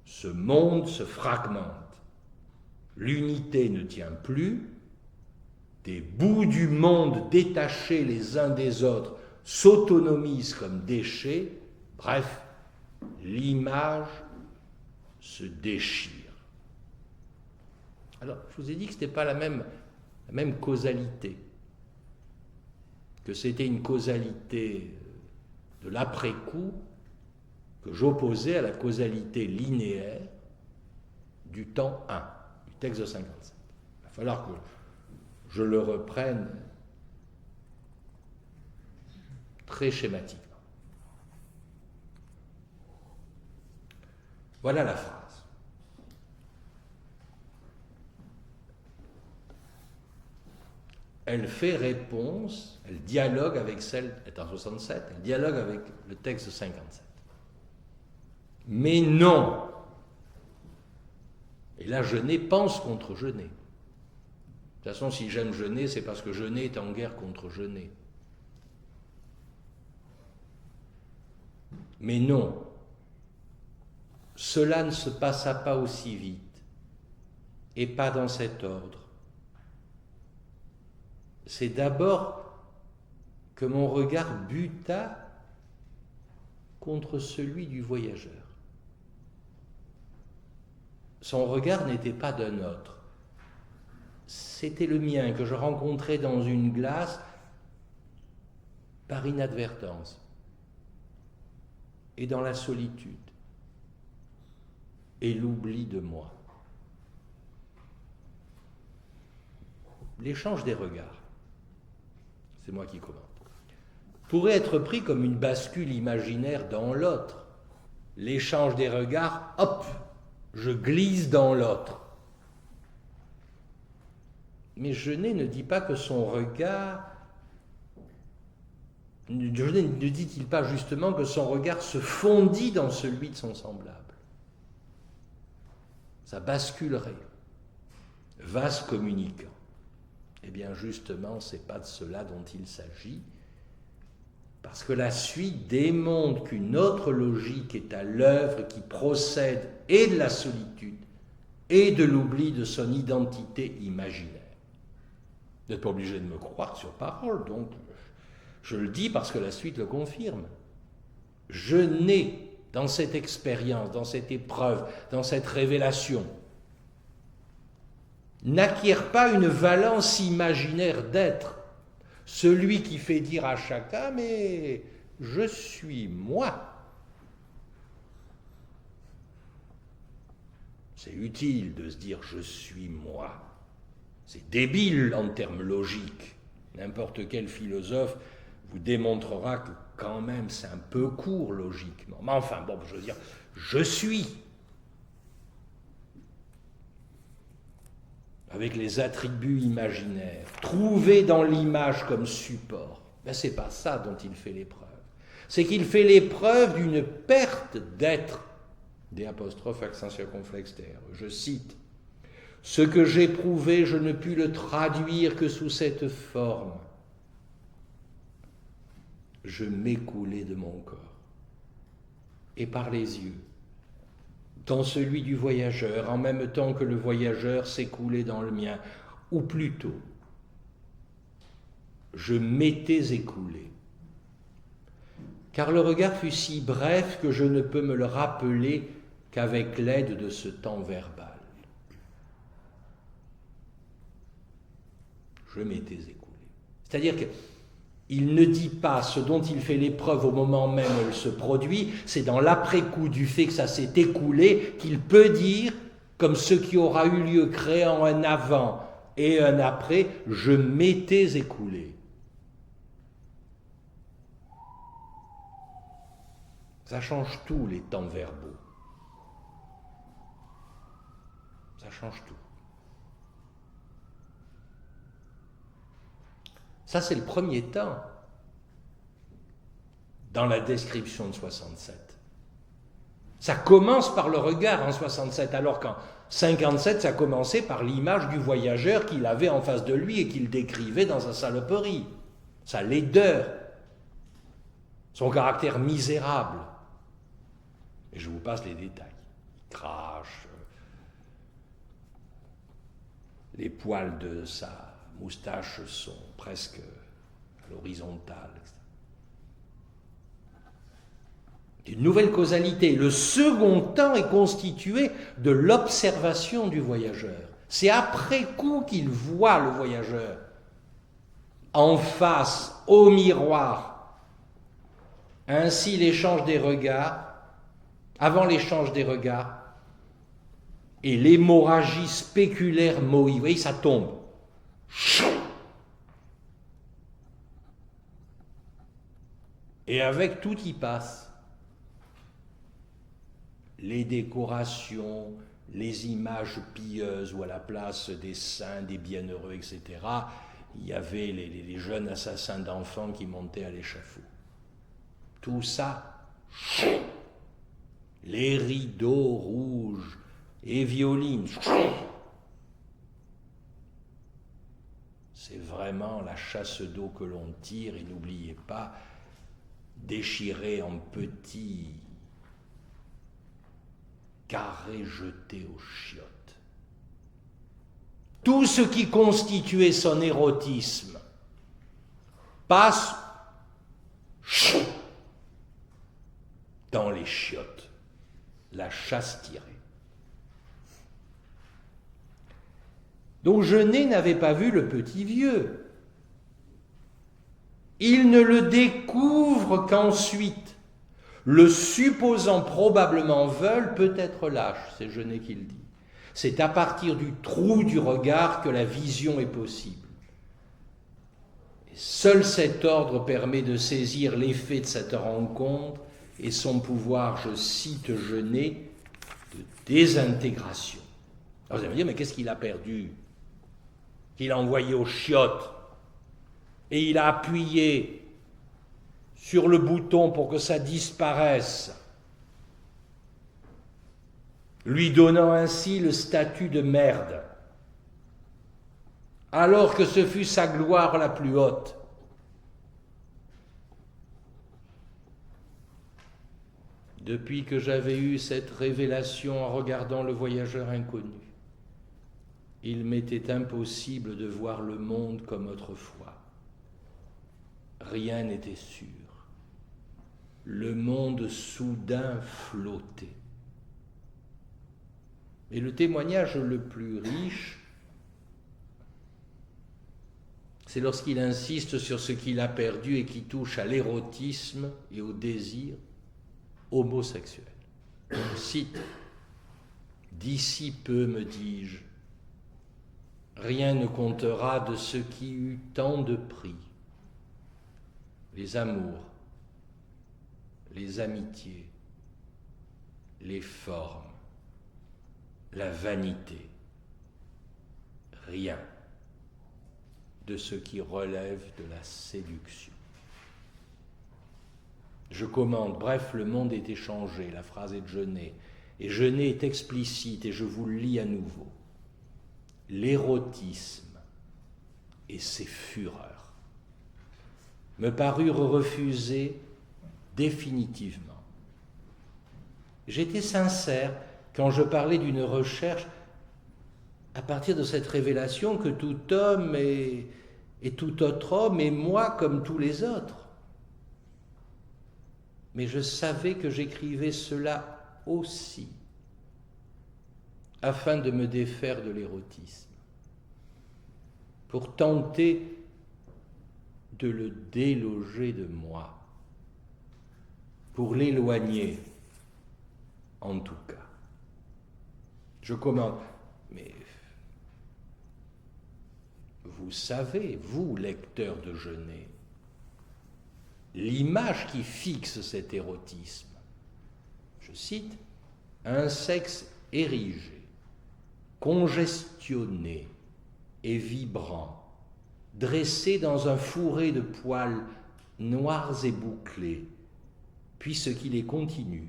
Speaker 1: Ce monde se fragmente. L'unité ne tient plus. Des bouts du monde détachés les uns des autres s'autonomisent comme déchets. Bref, l'image se déchire. Alors, je vous ai dit que ce n'était pas la même causalité, que c'était une causalité de l'après-coup que j'opposais à la causalité linéaire du temps 1, du texte de 57. Il va falloir que je le reprenne très schématiquement. Voilà la phrase. Elle fait réponse, elle dialogue avec celle, elle est en 67, elle dialogue avec le texte de 57. Mais non. Et là, Genet pense contre Genet. De toute façon, si j'aime Genet, c'est parce que Genet est en guerre contre Genet. Mais non, cela ne se passa pas aussi vite, et pas dans cet ordre. C'est d'abord que mon regard buta contre celui du voyageur. Son regard n'était pas d'un autre. C'était le mien que je rencontrais dans une glace par inadvertance. et dans la solitude et l'oubli de moi. L'échange des regards, c'est moi qui commente, pourrait être pris comme une bascule imaginaire dans l'autre. L'échange des regards, hop, je glisse dans l'autre. Mais Genet ne dit pas que son regard, Genet ne dit-il pas justement que son regard se fondit dans celui de son semblable? Ça basculerait, vase communicant. Eh bien justement, ce n'est pas de cela dont il s'agit, parce que la suite démontre qu'une autre logique est à l'œuvre qui procède et de la solitude et de l'oubli de son identité imaginaire. Vous n'êtes pas obligé de me croire sur parole, donc je le dis parce que la suite le confirme. Je n'ai dans cette expérience, dans cette épreuve, dans cette révélation, n'acquiert pas une valence imaginaire d'être, celui qui fait dire à chacun « mais je suis moi ». C'est utile de se dire « je suis moi ». C'est débile en termes logiques. N'importe quel philosophe vous démontrera que quand même c'est un peu court logiquement. Mais enfin, bon, je veux dire, je suis. Avec les attributs imaginaires, trouvés dans l'image comme support. Ben, c'est pas ça dont il fait l'épreuve. C'est qu'il fait l'épreuve d'une perte d'être. Des apostrophes, accent circonflexe terre. Je cite. Ce que j'éprouvais, je ne pus le traduire que sous cette forme. Je m'écoulais de mon corps, et par les yeux, dans celui du voyageur, en même temps que le voyageur s'écoulait dans le mien, ou plutôt, je m'étais écoulé. Car le regard fut si bref que je ne peux me le rappeler qu'avec l'aide de ce temps verbal. Je m'étais écoulé. C'est-à-dire qu'il ne dit pas ce dont il fait l'épreuve au moment même où elle se produit, c'est dans l'après-coup du fait que ça s'est écoulé qu'il peut dire, comme ce qui aura eu lieu créant un avant et un après, je m'étais écoulé. Ça change tout, les temps verbaux. Ça change tout. Ça, c'est le premier temps dans la description de 67. Ça commence par le regard en 67, alors qu'en 57, ça commençait par l'image du voyageur qu'il avait en face de lui et qu'il décrivait dans sa saloperie, sa laideur, son caractère misérable. Et je vous passe les détails. Il crache, les poils de sa moustaches sont presque à l'horizontale. Une nouvelle causalité. Le second temps est constitué de l'observation du voyageur. C'est après coup qu'il voit le voyageur en face, au miroir. Ainsi, l'échange des regards, avant l'échange des regards, et l'hémorragie spéculaire Moïse, vous voyez, ça tombe. Et avec tout y passe. Les décorations, les images pieuses où à la place des saints, des bienheureux, etc., il y avait les jeunes assassins d'enfants qui montaient à l'échafaud. Tout ça, les rideaux rouges et violines, c'est vraiment la chasse d'eau que l'on tire, et n'oubliez pas, déchirée en petits carrés jetés aux chiottes. Tout ce qui constituait son érotisme passe dans les chiottes, la chasse tirée. Donc Genet n'avait pas vu le petit vieux. Il ne le découvre qu'ensuite, Le supposant probablement veulent peut être lâche, c'est Genet qui le dit. C'est à partir du trou du regard que la vision est possible. Et seul cet ordre permet de saisir l'effet de cette rencontre et son pouvoir, je cite Genet, de désintégration. Alors vous allez me dire, mais qu'est-ce qu'il a perdu? Qu'il a envoyé aux chiottes et il a appuyé sur le bouton pour que ça disparaisse, lui donnant ainsi le statut de merde, alors que ce fut sa gloire la plus haute. Depuis que j'avais eu cette révélation en regardant le voyageur inconnu, il m'était impossible de voir le monde comme autrefois. Rien n'était sûr. Le monde soudain flottait. Et le témoignage le plus riche, c'est lorsqu'il insiste sur ce qu'il a perdu et qui touche à l'érotisme et au désir homosexuel. Je cite, « D'ici peu, me dis-je, rien ne comptera de ce qui eut tant de prix. Les amours, les amitiés, les formes, la vanité, rien de ce qui relève de la séduction. » Je commente, bref, le monde est échangé, la phrase est de Genet, et Genet est explicite, et je vous le lis à nouveau. L'érotisme et ses fureurs me parurent refusés définitivement. J'étais sincère quand je parlais d'une recherche à partir de cette révélation que tout homme est tout autre homme et moi comme tous les autres. Mais je savais que j'écrivais cela aussi afin de me défaire de l'érotisme, pour tenter de le déloger de moi, pour l'éloigner en tout cas. Je commente, mais vous savez, vous, lecteur de Genet, l'image qui fixe cet érotisme, je cite, « un sexe érigé, congestionné et vibrant, dressé dans un fourré de poils noirs et bouclés, puis ce qui les continue,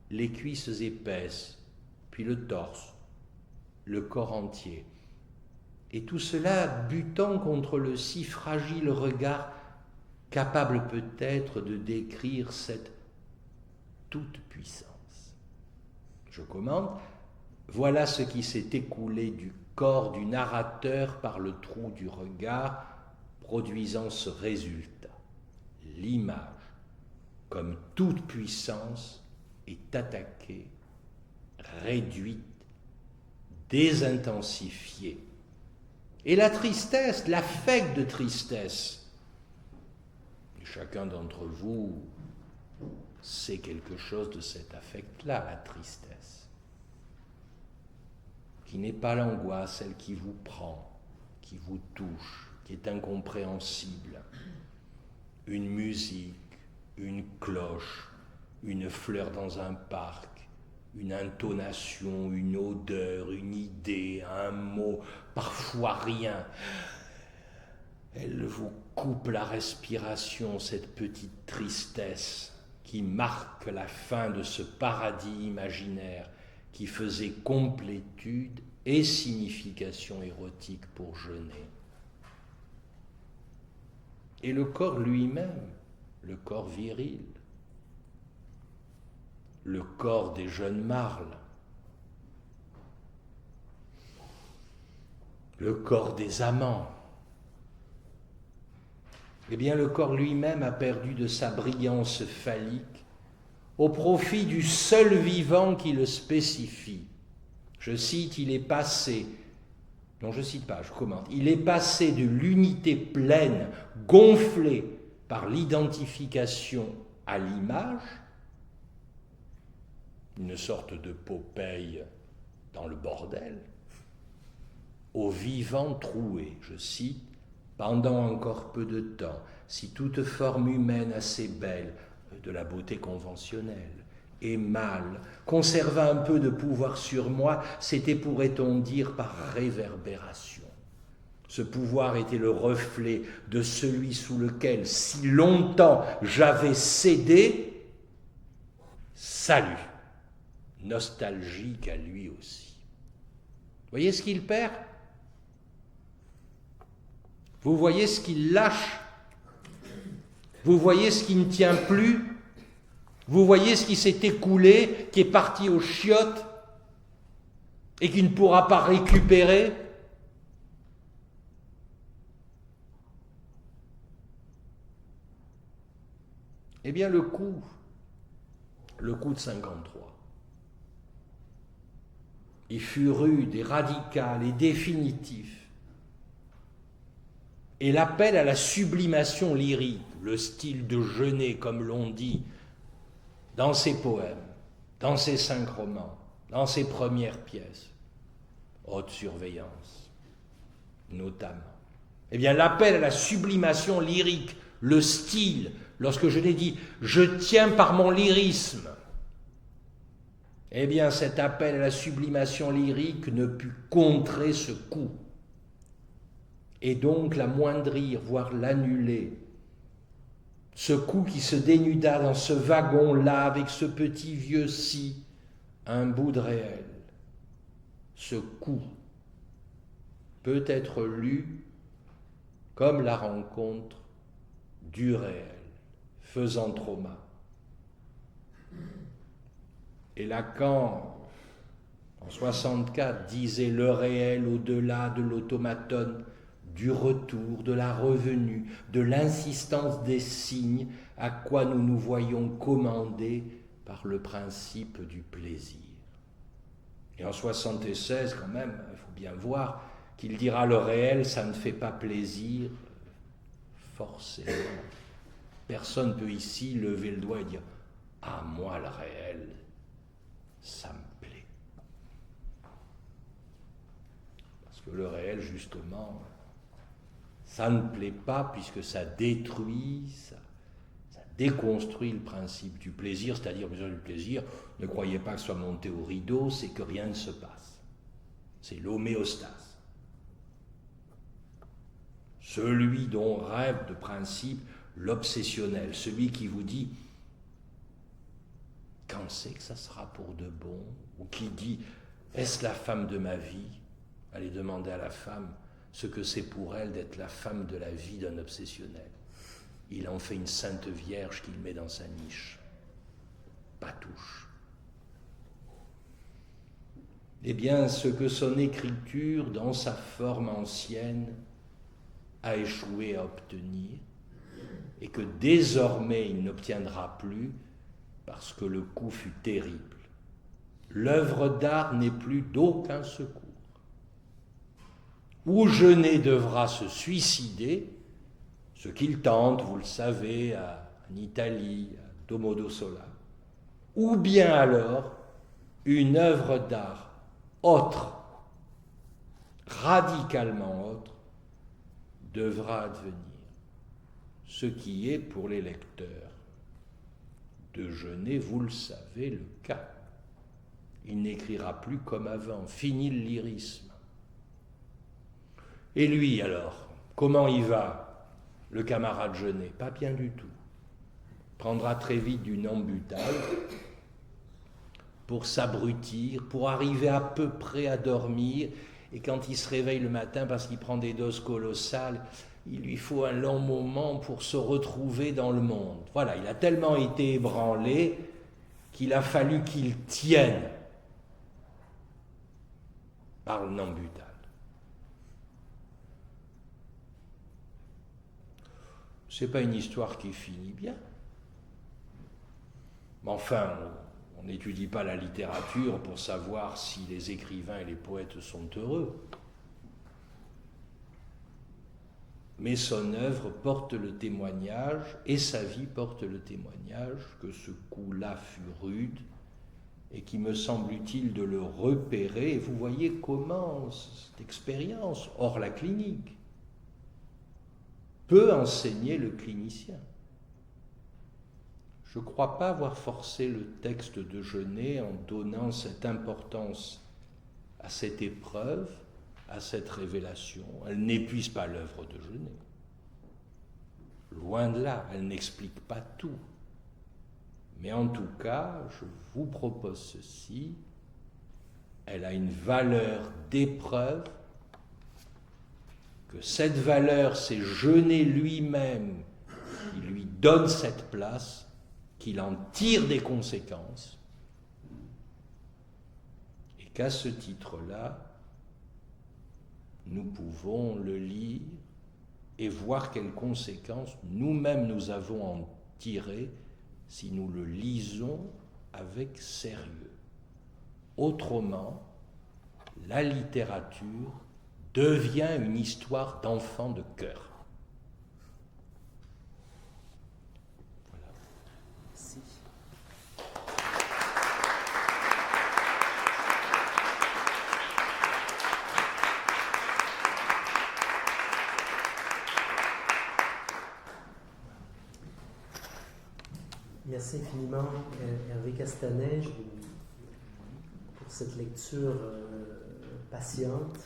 Speaker 1: les cuisses épaisses, puis le torse, le corps entier, et tout cela butant contre le si fragile regard capable peut-être de décrire cette toute-puissance. » Je commente, voilà ce qui s'est écoulé du corps du narrateur par le trou du regard, produisant ce résultat. L'image, comme toute puissance, est attaquée, réduite, désintensifiée. Et la tristesse, l'affect de tristesse, chacun d'entre vous sait quelque chose de cet affect-là, la tristesse, qui n'est pas l'angoisse, celle qui vous prend, qui vous touche, qui est incompréhensible. Une musique, une cloche, une fleur dans un parc, une intonation, une odeur, une idée, un mot, parfois rien. Elle vous coupe la respiration, cette petite tristesse qui marque la fin de ce paradis imaginaire qui faisait complétude et signification érotique pour Genet. Et le corps lui-même, le corps viril, le corps des jeunes marles, le corps des amants, eh bien le corps lui-même a perdu de sa brillance phallique au profit du seul vivant qui le spécifie. Je cite, il est passé, non je cite pas, je commente, il est passé de l'unité pleine, gonflée par l'identification à l'image, une sorte de Popeye dans le bordel, au vivant troué, je cite, pendant encore peu de temps, si toute forme humaine assez belle, de la beauté conventionnelle, et mâle, conserva un peu de pouvoir sur moi, c'était, pourrait-on dire, par réverbération. Ce pouvoir était le reflet de celui sous lequel si longtemps j'avais cédé. Salut, nostalgique à lui aussi. Voyez ce qu'il perd? Vous voyez ce qu'il lâche? Vous voyez ce qui ne tient plus? Vous voyez ce qui s'est écoulé, qui est parti aux chiottes et qui ne pourra pas récupérer? Eh bien, le coup de 53, il fut rude et radical et définitif. Et l'appel à la sublimation lyrique, le style de Genet, comme l'on dit, dans ses poèmes, dans ses 5 romans, dans ses premières pièces, haute surveillance, notamment. Eh bien, l'appel à la sublimation lyrique, le style, lorsque je l'ai dit, je tiens par mon lyrisme, eh bien, cet appel à la sublimation lyrique ne put contrer ce coup, et donc l'amoindrir, voire l'annuler. Ce coup qui se dénuda dans ce wagon-là, avec ce petit vieux-ci, un bout de réel. Ce coup peut être lu comme la rencontre du réel, faisant trauma. Et Lacan, en 64, disait le réel au-delà de l'automaton, du retour, de la revenue, de l'insistance des signes à quoi nous nous voyons commandés par le principe du plaisir. Et en 76, quand même, il faut bien voir qu'il dira le réel, ça ne fait pas plaisir, forcément. Personne ne peut ici lever le doigt et dire « Ah, moi, le réel, ça me plaît. » Parce que le réel, justement, ça ne plaît pas puisque ça détruit, ça déconstruit le principe du plaisir, c'est-à-dire le plaisir, ne croyez pas que ce soit monté au rideau, c'est que rien ne se passe. C'est l'homéostase. Celui dont rêve de principe l'obsessionnel, celui qui vous dit « quand c'est que ça sera pour de bon ?» ou qui dit « est-ce la femme de ma vie ?» Allez demander à la femme ce que c'est pour elle d'être la femme de la vie d'un obsessionnel. Il en fait une sainte vierge qu'il met dans sa niche. Pas touche. Eh bien, ce que son écriture, dans sa forme ancienne, a échoué à obtenir, et que désormais il n'obtiendra plus, parce que le coup fut terrible. L'œuvre d'art n'est plus d'aucun secours. Ou Genet devra se suicider, ce qu'il tente, vous le savez, en Italie, à Domodossola, ou bien alors une œuvre d'art autre, radicalement autre, devra advenir. Ce qui est pour les lecteurs de Genet, vous le savez, le cas. Il n'écrira plus comme avant, fini le lyrisme. Et lui alors, comment il va, le camarade Genet? Pas bien du tout. Prendra très vite du Nambutal pour s'abrutir, pour arriver à peu près à dormir, et quand il se réveille le matin parce qu'il prend des doses colossales, il lui faut un long moment pour se retrouver dans le monde. Voilà, il a tellement été ébranlé qu'il a fallu qu'il tienne par le Nambutal. Ce n'est pas une histoire qui finit bien. Mais enfin, on n'étudie pas la littérature pour savoir si les écrivains et les poètes sont heureux. Mais son œuvre porte le témoignage, et sa vie porte le témoignage, que ce coup-là fut rude, et qui me semble utile de le repérer. Et vous voyez comment cette expérience, hors la clinique, peut enseigner le clinicien. Je ne crois pas avoir forcé le texte de Genet en donnant cette importance à cette épreuve, à cette révélation. Elle n'épuise pas l'œuvre de Genet. Loin de là, elle n'explique pas tout. Mais en tout cas, je vous propose ceci, elle a une valeur d'épreuve, que cette valeur, c'est Genet lui-même qui lui donne cette place, qu'il en tire des conséquences, et qu'à ce titre-là, nous pouvons le lire et voir quelles conséquences nous-mêmes nous avons à en tirer si nous le lisons avec sérieux. Autrement, la littérature devient une histoire d'enfant de cœur. Voilà.
Speaker 2: Merci. Merci infiniment, Hervé Castanet, pour cette lecture patiente.